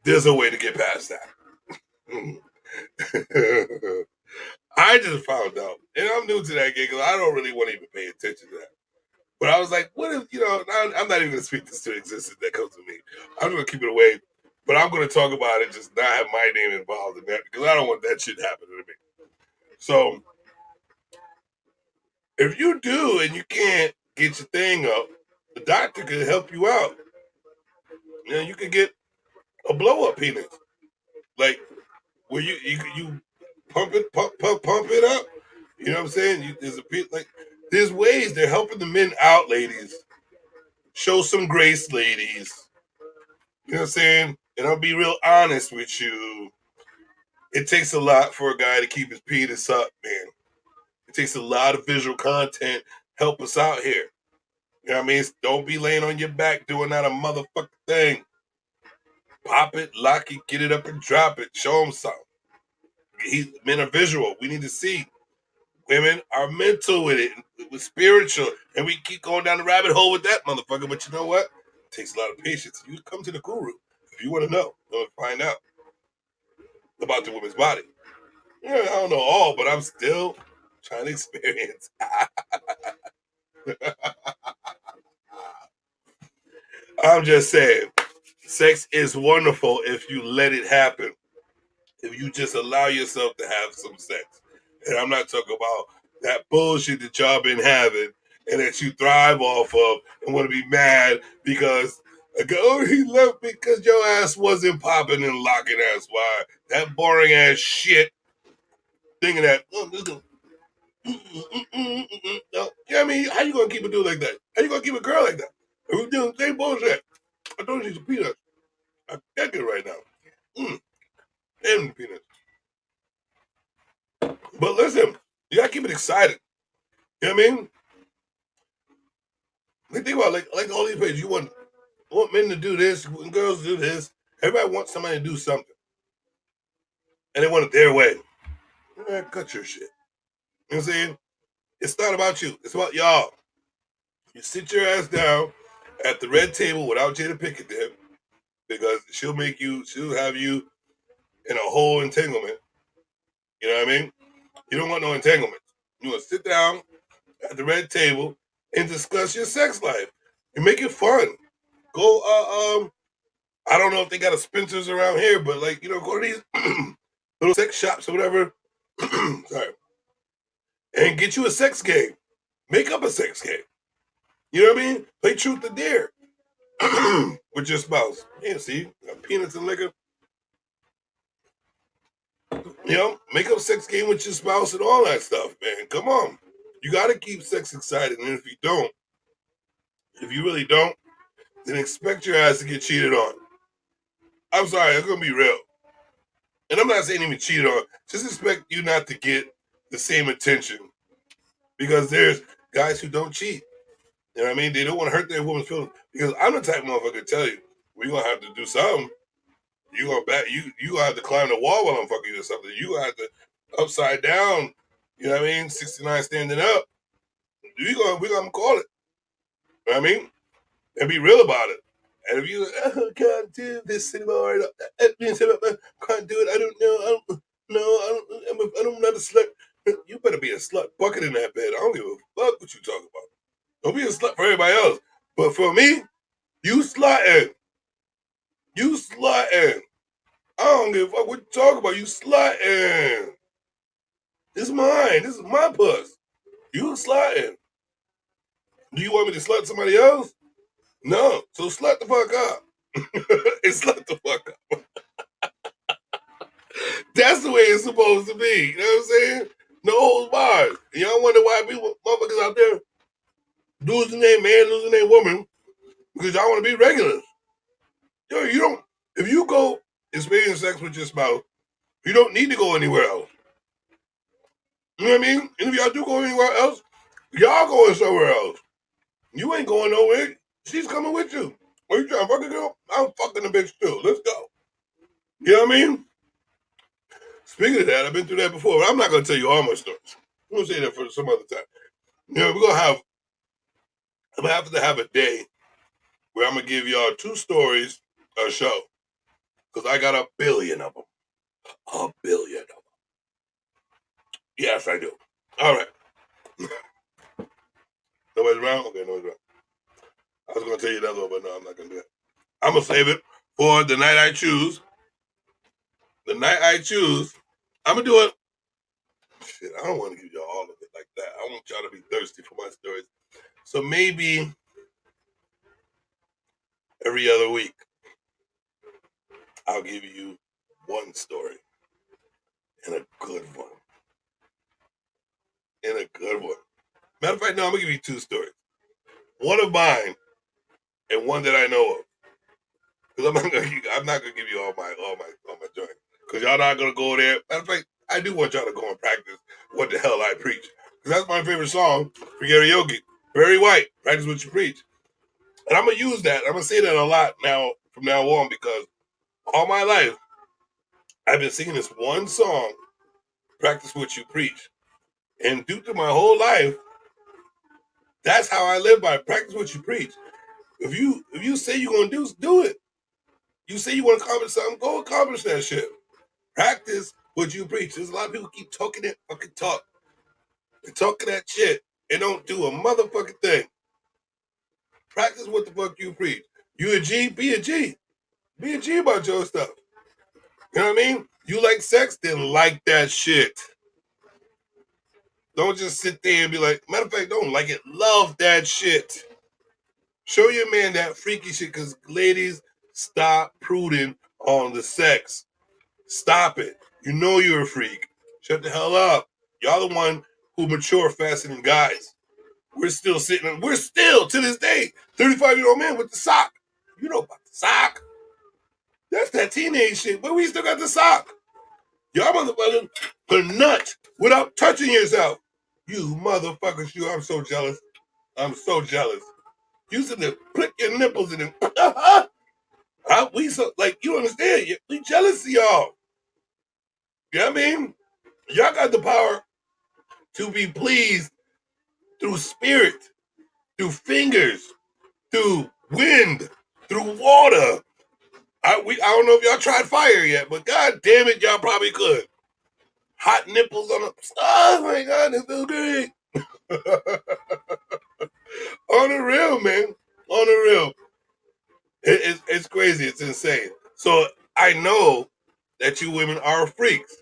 There's a way to get past that. I just found out, and I'm new to that game because I don't really want to even pay attention to that. But I was like, what if, I'm not even going to speak this to existence that comes to me. I'm going to keep it away, but I'm going to talk about it, just not have my name involved in that because I don't want that shit happening to me. So if you do and you can't get your thing up, the doctor can help you out. You can get a blow up penis. Like, where you pump it up. You know what I'm saying? There's ways they're helping the men out, ladies. Show some grace, ladies. You know what I'm saying? And I'll be real honest with you. It takes a lot for a guy to keep his penis up, man. It takes a lot of visual content. Help us out here. You know what I mean? Don't be laying on your back doing that a motherfucking thing. Pop it, lock it, get it up and drop it. Show him something. Men are visual. We need to see. Women are mental with it, with spiritual, and we keep going down the rabbit hole with that motherfucker. But you know what? It takes a lot of patience. You come to the guru if you want to know. You want to find out about the woman's body. Yeah, I don't know all, but I'm still trying to experience. I'm just saying, sex is wonderful if you let it happen. If you just allow yourself to have some sex. And I'm not talking about that bullshit that y'all been having and that you thrive off of and want to be mad because oh, he left because your ass wasn't popping and locking ass wide. That boring ass shit thinking that, oh, this gonna, no. Yeah, I mean, how you gonna keep a dude like that? How you gonna keep a girl like that? Are we doing the same bullshit? I told you she's a peanut. I can't get it right now. Damn peanuts. But listen, you gotta keep it exciting. You know what I mean? Like, think about like all these pages. You want men to do this, and girls to do this. Everybody wants somebody to do something, and they want it their way. Cut your shit. You know what I'm saying? It's not about you. It's about y'all. You sit your ass down at the red table without Jada Pickett there, because she'll have you in a whole entanglement. You know what I mean? You don't want no entanglement. You want to sit down at the red table and discuss your sex life and make it fun. Go, I don't know if they got a Spencer's around here, but go to these little sex shops or whatever. Sorry, and get you a sex game. Make up a sex game. You know what I mean? Play truth or dare with your spouse. Yeah, see, peanuts and liquor. Make up a sex game with your spouse and all that stuff, man. Come on. You got to keep sex exciting. And if you really don't, then expect your ass to get cheated on. I'm sorry, I'm going to be real. And I'm not saying even cheated on. Just expect you not to get the same attention. Because there's guys who don't cheat. You know what I mean? They don't want to hurt their woman's feelings. Because I'm the type of motherfucker to tell you, we're going to have to do something. You gonna have to climb the wall while I'm fucking you or something. You gonna have to upside down. You know what I mean? 69 standing up. We're gonna call it. You know what I mean? And be real about it. And if you can't do this anymore, I can't do it. I don't know. I'm not a slut. You better be a slut bucket in that bed. I don't give a fuck what you talking about. Don't be a slut for everybody else. But for me, you slutting. You slutting. I don't give a fuck what you talking about. You slutting. This is mine. This is my puss. You slutting. Do you want me to slut somebody else? No. So slut the fuck up. And slut the fuck up. That's the way it's supposed to be. You know what I'm saying? No holds barred. And y'all wonder why people, motherfuckers out there losing their man, losing their woman, because y'all want to be regulars. Yo, you don't, if you go experience sex with your spouse, you don't need to go anywhere else. You know what I mean? And if y'all do go anywhere else, y'all going somewhere else. You ain't going nowhere. She's coming with you. Are you trying to fuck a girl? I'm fucking the bitch too. Let's go. You know what I mean? Speaking of that, I've been through that before, but I'm not going to tell you all my stories. I'm going to say that for some other time. We're going to have I'm gonna have a day where I'm gonna give y'all 2 stories a show because I got a billion of them. A billion of them. Yes, I do. All right. Nobody's around. Okay, nobody's around. I was gonna tell you that one, but no, I'm not gonna do that. I'm gonna save it for the night I choose. The night I choose, I'm gonna do it. Shit, I don't want to give y'all all of it like that. I want y'all to be thirsty for my stories. So maybe every other week, I'll give you one story and a good one. And a good one. Matter of fact, no, I'm gonna give you 2 stories. One of mine and one that I know of. Because I'm not gonna give you all my joint. Because y'all not gonna go there. Matter of fact, I do want y'all to go and practice what the hell I preach. Because that's my favorite song for karaoke. Barry White, practice what you preach. And I'm gonna use that. I'm gonna say that a lot now from now on because all my life I've been singing this one song, practice what you preach. And due to my whole life, that's how I live by practice what you preach. If you say you're gonna do it. You say you want to accomplish something, go accomplish that shit. Practice what you preach. There's a lot of people keep talking that fucking talk. They're talking that shit and don't do a motherfucking thing. Practice what the fuck you preach. You a G, be a G. Be a G about your stuff. You know what I mean? You like sex, then like that shit. Don't just sit there and be like, matter of fact, don't like it. Love that shit. Show your man that freaky shit, because ladies, stop pruding on the sex. Stop it. You know you're a freak. Shut the hell up. Y'all the one who mature faster than guys. We're still to this day, 35-year-old man with the sock. You know about the sock. That's that teenage shit. But we still got the sock. Y'all motherfuckers can nut without touching yourself. You motherfuckers, I'm so jealous. I'm so jealous. Using to prick your nipples and then we so like you understand. We jealous of y'all. You know what I mean? Y'all got the power to be pleased through spirit, through fingers, through wind, through water. I don't know if y'all tried fire yet, but god damn it, y'all probably could. Hot nipples on the. Oh my god, it feels great. On the real, man. On the real. It's crazy. It's insane. So I know that you women are freaks.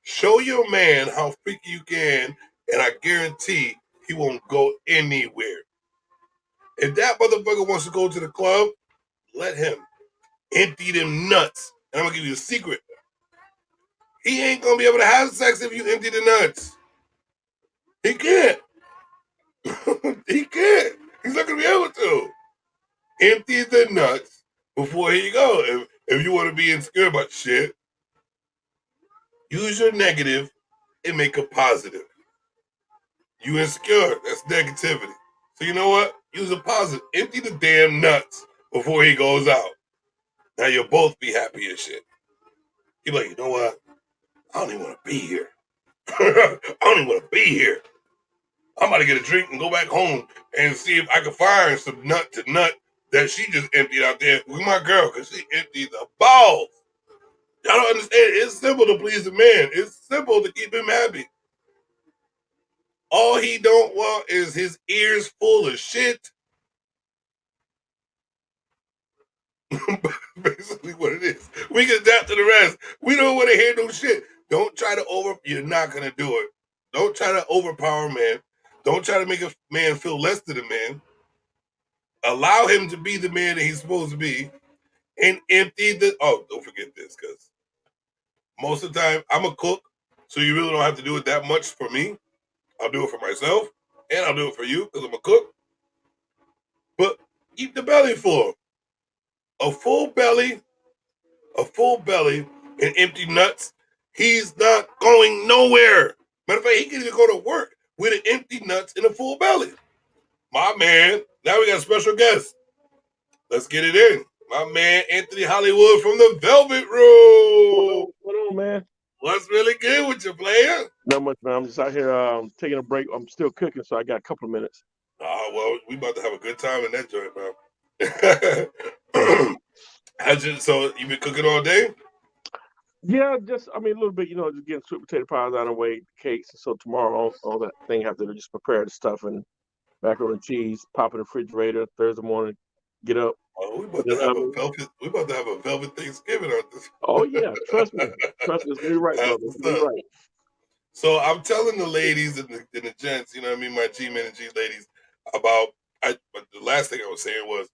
Show your man how freaky you can, and I guarantee he won't go anywhere. If that motherfucker wants to go to the club, let him empty them nuts. And I'm gonna give you a secret. He ain't gonna be able to have sex if you empty the nuts. He can't. He can't. He's not gonna be able to. Empty the nuts before he go. If you want to be insecure about shit, use your negative and make a positive. You insecure, that's negativity. So you know what? Use a positive. Empty the damn nuts before he goes out. Now you'll both be happy as shit. You're like, you know what? I don't even want to be here. I don't even want to be here. I'm about to get a drink and go back home and see if I can find some nut to nut that she just emptied out there with my girl because she emptied the balls. Y'all don't understand. It's simple to please a man. It's simple to keep him happy. All he don't want is his ears full of shit. Basically what it is. We can adapt to the rest. We don't want to hear no shit. Don't try to you're not going to do it. Don't try to overpower a man. Don't try to make a man feel less than a man. Allow him to be the man that he's supposed to be. And empty don't forget this, because most of the time I'm a cook, so you really don't have to do it that much for me. I'll do it for myself, and I'll do it for you because I'm a cook. But keep the belly full. A full belly, and empty nuts, he's not going nowhere. Matter of fact, he can even go to work with an empty nuts and a full belly. My man, now we got a special guest. Let's get it in. My man, Anthony Hollywood from the Velvet Room. What on, man? What's really good with you, player? Not much, man. I'm just out here taking a break. I'm still cooking, so I got a couple of minutes. Well, we about to have a good time in that joint, Yeah. man. So you been cooking all day? Yeah, just I mean a little bit, just getting sweet potato pies out of the way, cakes, and so tomorrow all that thing have to just prepare the stuff and macaroni and cheese, pop in the refrigerator Thursday morning, get up, Oh, put it in the oven. we about to have a velvet Thanksgiving on this. Oh yeah, trust me, it's gonna be right, That's brother. It's what's gonna be up. right. So I'm telling the ladies and the gents, you know what I mean, my G men and G ladies, about but the last thing I was saying was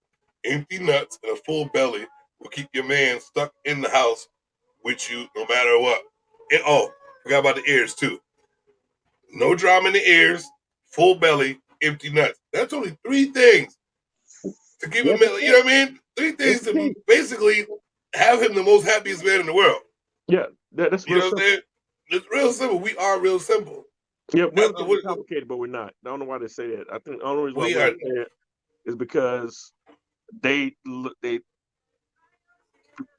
empty nuts and a full belly will keep your man stuck in the house with you no matter what. And forgot about the ears too. No drama in the ears, full belly, empty nuts. That's only three things to keep him, That's you know what I mean? Three That's things the to key. basically have him the most happiest man in the world. Yeah, that's You real know what I'm simple. saying? It's real simple. We are real simple. Yeah, That's women think we're what complicated, but we're not. I don't know why they say that. I think the only reason why we are. women say it is because they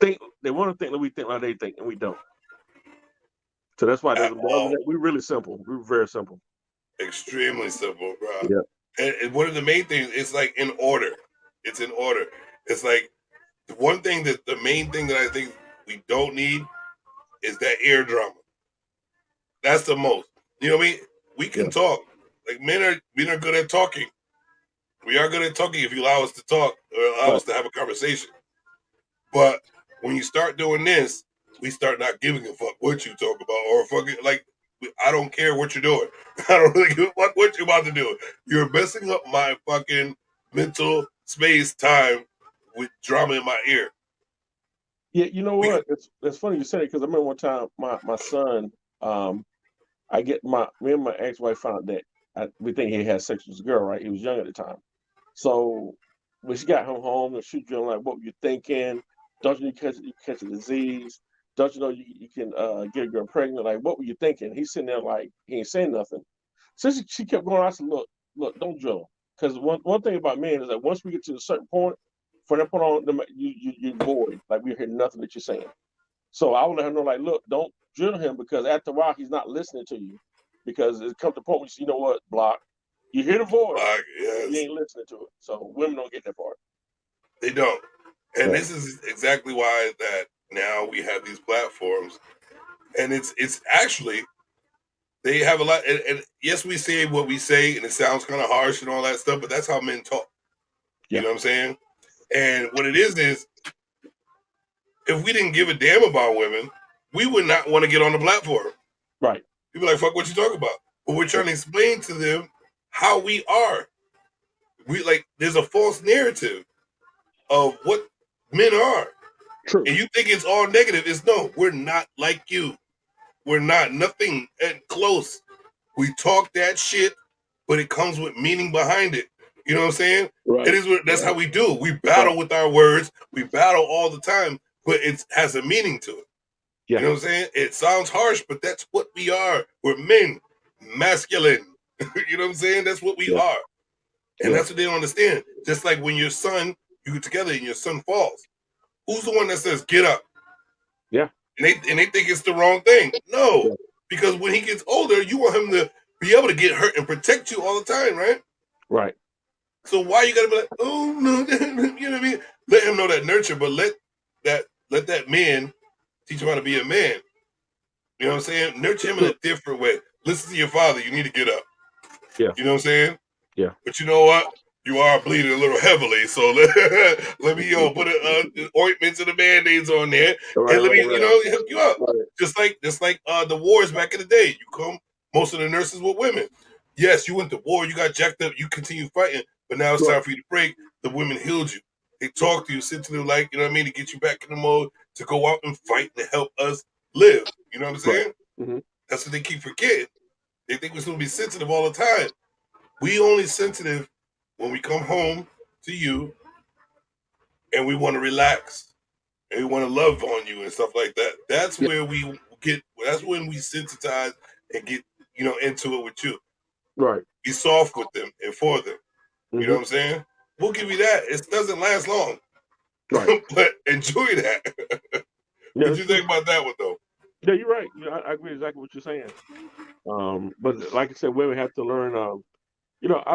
think they want to think that we think like they think, and we don't. So that's why At there's other than all. that, we're really simple. We're very simple. Extremely simple, bro. Yeah, And one of the main things, it's like in order. It's in order. It's like the one thing that the main thing that I think we don't need is that ear drama. That's the most. You know what I mean? We can yeah, talk. Like men are good at talking. We are good at talking if you allow us to talk or allow right. us to have a conversation. But when you start doing this, we start not giving a fuck what you talk about or fucking like I don't care what you're doing. I don't really give a fuck what you're about to do. You're messing up my fucking mental space time with drama in my ear. Yeah, you know We can what? It's funny you said it because I remember one time my son, um, I get me and my ex-wife found that we think he had sex with this girl, right? He was young at the time. So when she got him home and she was like, "What were you thinking? Don't you catch a disease? Don't you know you can get a girl pregnant? Like, what were you thinking?" He's sitting there like he ain't saying nothing. So she kept going. I said, "Look, don't drill him, because one thing about men is that once we get to a certain point, from that point on, you're void. Like we hear nothing that you're saying." So I would let her know, like, look, don't drill him because after a while he's not listening to you. Because it comes to a point where you say, you know what, block. You hear the voice, like but you yes, ain't listening to it. So women don't get that part. they don't. And Yeah, this is exactly why that now we have these platforms. And it's actually they have a lot and yes we say what we say and it sounds kind of harsh and all that stuff, but that's how men talk. You yeah, know what I'm saying? And what it is if we didn't give a damn about women, we would not want to get on the platform. right. People like, fuck what you talking about. But we're Yeah, trying to explain to them how we are. We like there's a false narrative of what men are. true. And you think it's all negative. It's no, we're not like you. We're not nothing close. We talk that shit, but it comes with meaning behind it. You know what I'm saying? It Right, is what that's how right, we do. We right. battle with our words. We battle all the time, but it has a meaning to it. You Yeah, know what I'm saying? It sounds harsh, but that's what we are. We're men, masculine. You know what I'm saying? That's what we yeah, are. And yeah, that's what they don't understand. Just like when your son, you get together and your son falls. Who's the one that says, get up? yeah, And they think it's the wrong thing. No. yeah. Because when he gets older, you want him to be able to get hurt and protect you all the time, right? Right. So why you gotta be like, oh no, you know what I mean? Let him know that nurture, but let that man teach him how to be a man. You know what I'm saying? Nurture him in True. a different way. Listen to your father. You need to get up. Yeah, You know what I'm saying? yeah. But you know what? You are bleeding a little heavily, so let me put ointments and the band-aids on there, Right, and let right, me right, hook you up. right. Just like the wars back in the day. You come, most of the nurses were women. Yes, you went to war, you got jacked up, you continue fighting, but now it's Right, time for you to break. The women healed you. They talk to you, sit to them like you know what I mean, to get you back in the mode to go out and fight and help us live. You know what I'm right. saying? Mm-hmm. That's what they keep forgetting. They think we're supposed to be sensitive all the time. We only sensitive when we come home to you and we want to relax and we want to love on you and stuff like that. That's Yeah, where we get. That's when we sensitize and get into it with you. right. Be soft with them and for them. You know Mm-hmm. what I'm saying? We'll give you that. It doesn't last long, Right. but enjoy that. Yeah, What that's you true. think about that one though? Yeah, you're right. I agree exactly what you're saying. But like I said, women have to learn.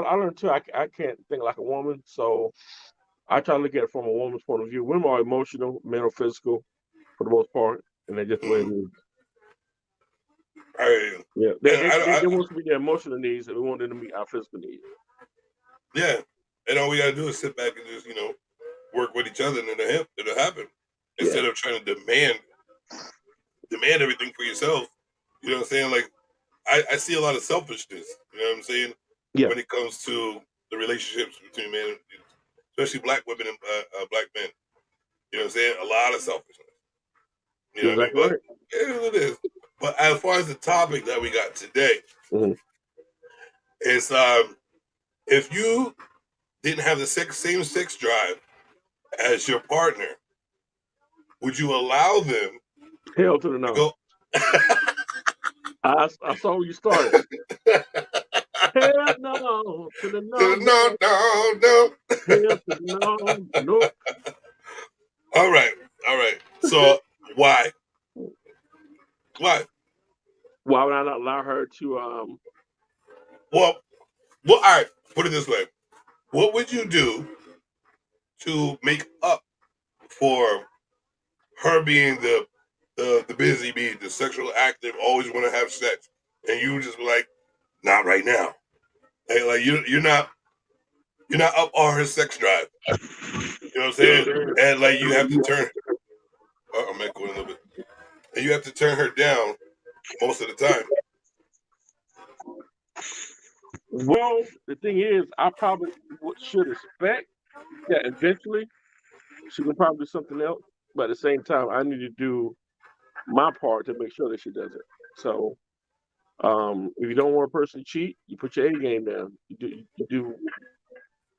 I learned too. I can't think like a woman, so I try to look at it from a woman's point of view. Women are emotional, mental, physical, for the most part, and that's just the way it Mm, is. I, Yeah, they and they they, they want to meet their emotional needs, and we want them to meet our physical needs. yeah, and all we gotta do is sit back and just work with each other, and it'll happen. Yeah, Instead of trying to demand everything for yourself. You know what I'm saying? Like I see a lot of selfishness. You know what I'm saying? yeah, When it comes to the relationships between men, especially black women and black men. You know what I'm saying? A lot of selfishness. You know you're what I mean? exactly But right. it is what it is. But as far as the topic that we got today, Hmm. it's if you didn't have the same sex drive as your partner, would you allow them Hell to the to no. go? I saw where you started. Hell no to the no, No, no. no, no. Hell to the no, nope. All right, all right. So why? Why? Why would I not allow her to? Well, all right. Put it this way: what would you do to make up for her being the busy bee, the sexual active, always want to have sex, and you just be like, not right now. Like you're not up on her sex drive. You know what I'm saying? And like you have to turn. I'm echoing a little bit. And you have to turn her down most of the time. Well, the thing is, I probably should expect that eventually she will probably do something else, but at the same time, I need to do my part to make sure that she does it. So, if you don't want a person to cheat, you put your A game down. You do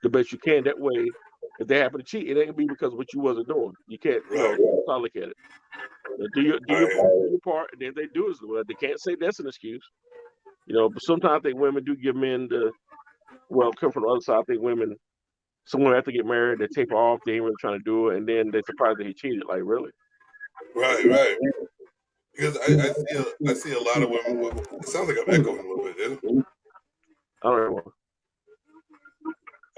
the best you can. That way, if they happen to cheat, it ain't gonna be because of what you wasn't doing. You can't, Right. that's how I look at it. All right. Do your part, and then they do it. Well, they can't say that's an excuse. But sometimes I think women do give men come from the other side. I think women, some women have to get married, they taper off, they ain't really trying to do it, and then they're surprised that he cheated. Like, really? Right. Right. Because I see a lot of women. Well, it sounds like I'm echoing a little bit. Isn't it? I don't know.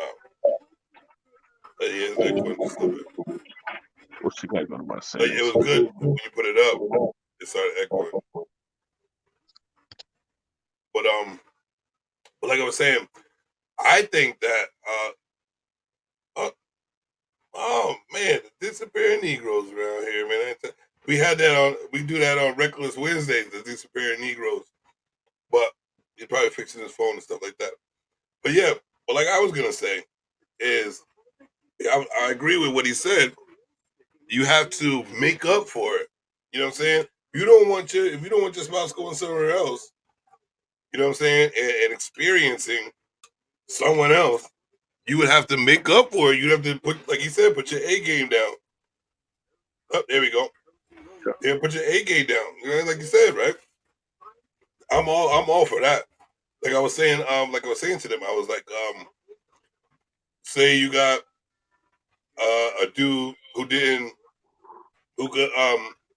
Oh, yeah, it's echoing just a little bit. What's she got going about It settings? was good when you put it up. It started echoing. But like I was saying, I think that uh oh man, the disappearing Negroes around here, man. We had that on. We do that on Reckless Wednesdays, the disappearing Negroes. But he's probably fixing his phone and stuff like that. But yeah, but like I was gonna say is, I agree with what he said. You have to make up for it. You know what I'm saying? If you don't want your spouse going somewhere else, you know what I'm saying, and experiencing someone else, you would have to make up for it. You'd have to put, like you said, put your A game down. Oh, there we go. Yeah, put your A game down. Like you said, right? I'm all for that. Like I was saying to them, I was like, say you got a dude who could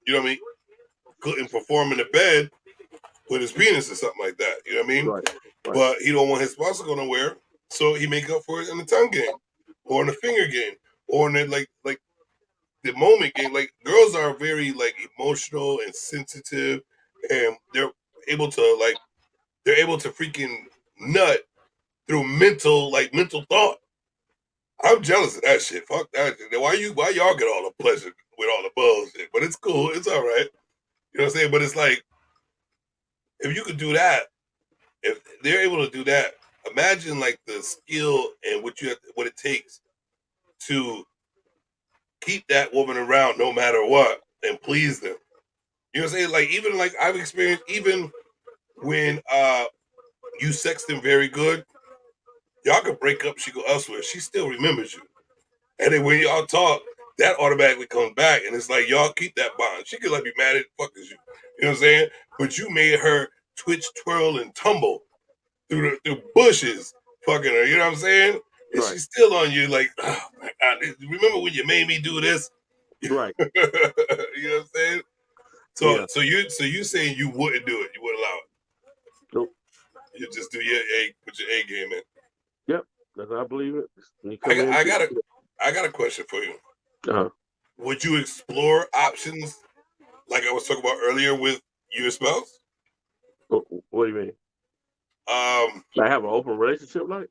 you know what I mean, couldn't perform in the bed with his penis or something like that. You know what I mean? Right, right, But he don't want his spouse to go nowhere, so he make up for it in the tongue game, or in the finger game, or in the like the moment game. Like girls are very like emotional and sensitive, and they're able to freaking nut through mental thought. I'm jealous of that shit. Fuck that shit. Why y'all get all the pleasure with all the bullshit? But it's cool. It's all right. You know what I'm saying? But it's like if you could do that, if they're able to do that, imagine like the skill and what it takes to keep that woman around no matter what and please them. You know what I'm saying? Like even like I've experienced even when you sex them very good, y'all could break up, she go elsewhere. She still remembers you. And then when y'all talk, that automatically comes back, and it's like y'all keep that bond. She could like be mad at the fuck as you. You know what I'm saying? But you made her twitch, twirl, and tumble through bushes, fucking her. You know what I'm saying? And right, she's still on you, like, oh my god, remember when you made me do this? You right. know what I'm saying? So Yeah. so you saying you wouldn't do it? You wouldn't allow it? Nope. You just do your A, put your A game in. I believe it. When you I come got, in, I got a question for you. uh, Would you explore options like I was talking about earlier with your spouse? what do you mean? Um, I have an open relationship, like.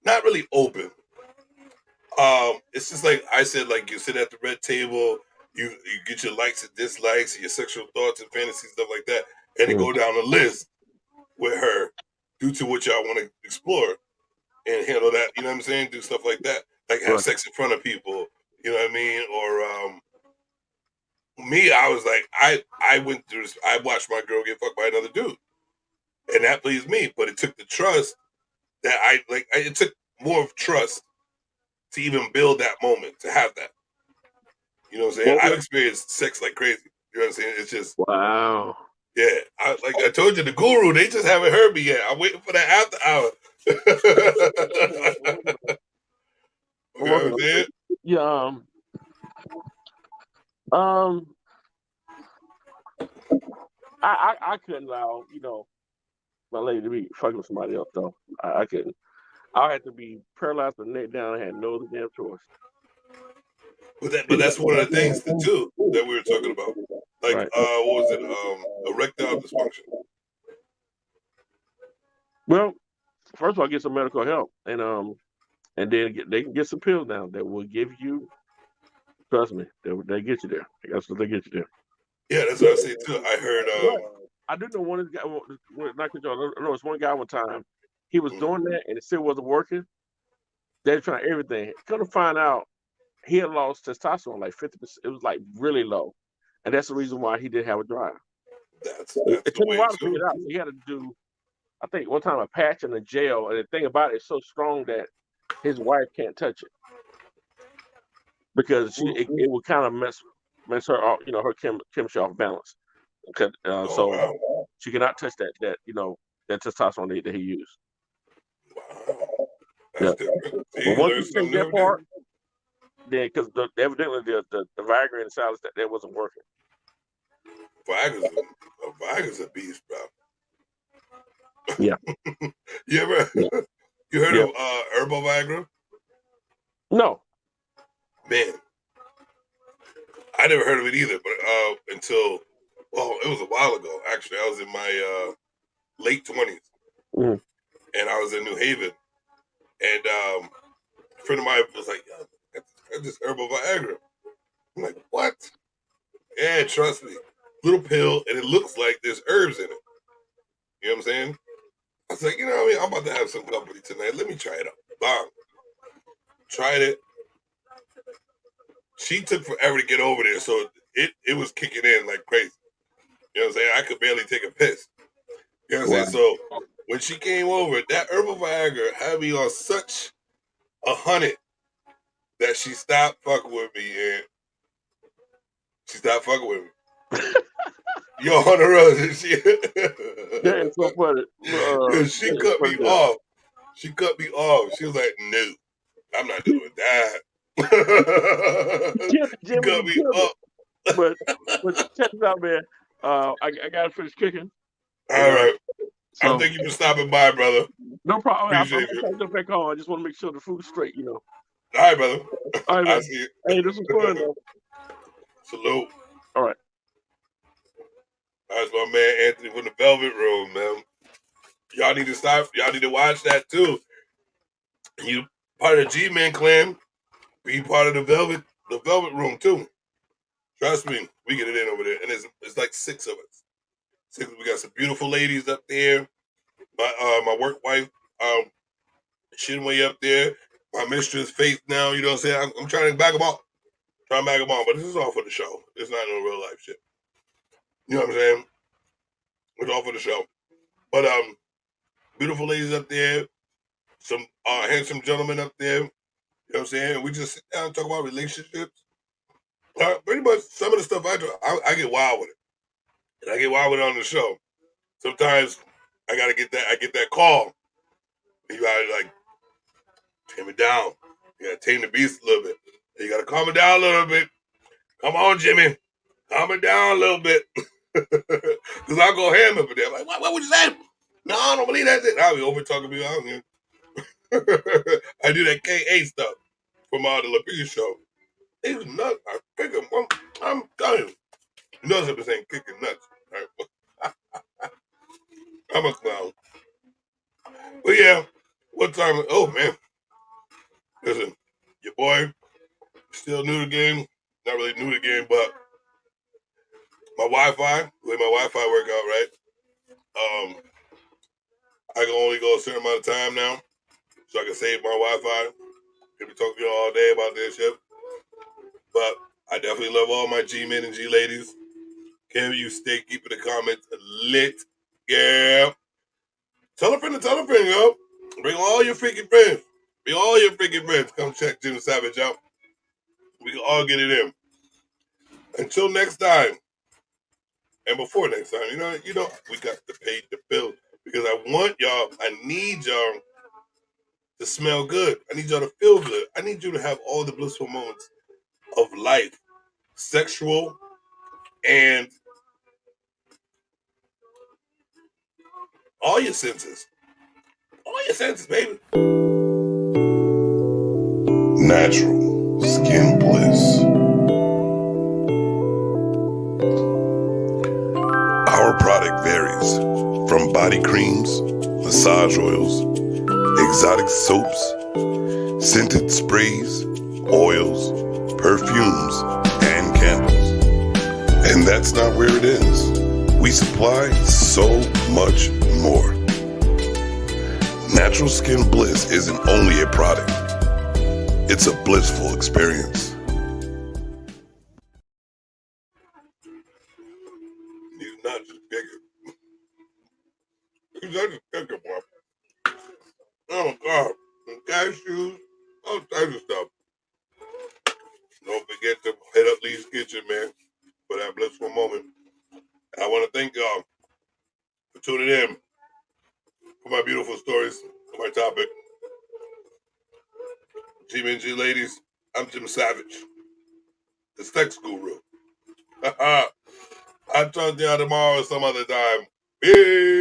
Not really open. It's just like I said, like you sit at the red table, you get your likes and dislikes, and your sexual thoughts and fantasies, stuff like that, and then Mm, go down a list with her due to what y'all want to explore and handle that. You know what I'm saying? Do stuff like that, like have right. sex in front of people. You know what I mean? Or me, I was like, I went through this. I watched my girl get fucked by another dude, and that pleased me. But it took the trust that I like. It took more of trust to even build that moment to have that. You know what I'm saying? Well, I've experienced sex like crazy. You know what I'm saying? It's just wow. yeah. Like I told you, the guru. They just haven't heard me yet. I'm waiting for that after hour. You I'm know what working I'm on saying? it. Yeah. Um. I couldn't allow my lady to be fucking with somebody else though. I couldn't. I had to be paralyzed with the neck down. I had no other damn choice. But that's one of the things too that we were talking about. Like Right. what was it? Erectile dysfunction. Well, first of all, get some medical help, and then they can get some pills now that will give you. Trust me, they get you there. That's what they get you there. Yeah, that's what I say too. I heard But I do know one of the guys. Not control. I know it's one guy one time. He was mm, doing that and it still wasn't working. They were trying everything. Come to find out, he had lost testosterone like 50%. It was like really low, and that's the reason why he didn't have a drive. that's It the took him a way while to figure too. it out. So he had to do, I think, one time a patch in the jail. And the thing about it is so strong that his wife can't touch it because it would kind of mess her off, her chemistry off balance. Okay, Oh so wow. she cannot touch that testosterone that he used. Wow. Yeah, That's different. See, but you once learn you change something that every day. part, then because evidently the Viagra and the Cialis that wasn't working. Viagra's a beast, bro. Yeah, You ever yeah, you heard yeah. of herbal Viagra? No. Man, I never heard of it either, but until well, it was a while ago. Actually, I was in my late 20s, Mm. and I was in New Haven, and a friend of mine was like, "Yo, I got this herbal Viagra." I'm like, "What?" Yeah, trust me, little pill, and it looks like there's herbs in it. You know what I'm saying? I was like, you know what I mean? I'm about to have some company tonight. Let me try it out. Bang. Tried it. She took forever to get over there, so it was kicking in like crazy. You know what I'm saying? I could barely take a piss. You know what I'm saying? Wow. So when she came over, that herbal Viagra had me on such a hundred that she stopped fucking with me, and she stopped fucking with me. Yo, on the road, and That is so funny. she That is cut me funny. There. off. She cut me off. She was like, "No, I'm not doing that." She Jimmy, cut you me killed it. up. But check this out, man. I gotta finish cooking, and All right. I so thank you for stopping by, brother. no problem. I'm Appreciate you. trying to get back home. I just want to make sure the food's straight. All right, brother. All right, I man. see Hey, this was fun it. though. Salute. All right. That's my man Anthony from the Velvet Room, man. Y'all need to stop. Y'all need to watch that too. You part of the G-Man clan. Be part of the Velvet Room too. Trust me, we get it in over there, and it's like six of us. We got some beautiful ladies up there. My work wife, Shinway up there. My mistress Faith now. You know what I'm saying? I'm trying to back them all. Trying to back them all, but this is all for the show. It's not no real life shit. You know what I'm saying? It's all for the show. But beautiful ladies up there, some handsome gentlemen up there. You know what I'm saying? We just sit down and talk about relationships. Pretty much some of the stuff I do, I get wild with it. And I get wild with it on the show. Sometimes I gotta get that. I get that call. You gotta like tame it down. You gotta tame the beast a little bit. You gotta calm it down a little bit. Come on, Jimmy, calm it down a little bit. Because I'll go ham up there. Like, what would you say? No, I don't believe that. I'll be over talking to you. I do that KA stuff from the LaPierre show. He's nuts. I kick him. I'm telling you. You know I've been saying kicking nuts. Right? I'm a clown. But yeah, what time? Oh man, listen, your boy still new to the game. Not really new to the game, but my Wi-Fi, the way my Wi-Fi work out, right? I can only go a certain amount of time now, so I can save my Wi-Fi. Could be talking to you all day about this shit, but I definitely love all my G-men and G-ladies. Can you stay keeping the comments lit? Yeah. Tell a friend to tell a friend, yo. Bring all your freaking friends. Bring all your freaking friends. Come check Jim Savage out. We can all get it in. Until next time, and before next time, we got to pay the bill because I need y'all to smell good. I need y'all to feel good. I need you to have all the blissful moments of life, sexual and all your senses. All your senses, baby. Natural skin bliss. Our product varies from body creams, massage oils, exotic soaps, scented sprays, oils, perfumes, and candles. And that's not where it ends. We supply so much more. Natural Skin Bliss isn't only a product, it's a blissful experience. These nuts is bigger. These nuts is bigger, boy. Oh, God. And cashews, all types of stuff. Don't forget to hit up Lee's Kitchen, man, for that blissful moment. And I want to thank y'all for tuning in for my beautiful stories, for my topic. G-Men, G-ladies, I'm Jim Savage, the sex guru. I'll talk to y'all tomorrow or some other time. Peace.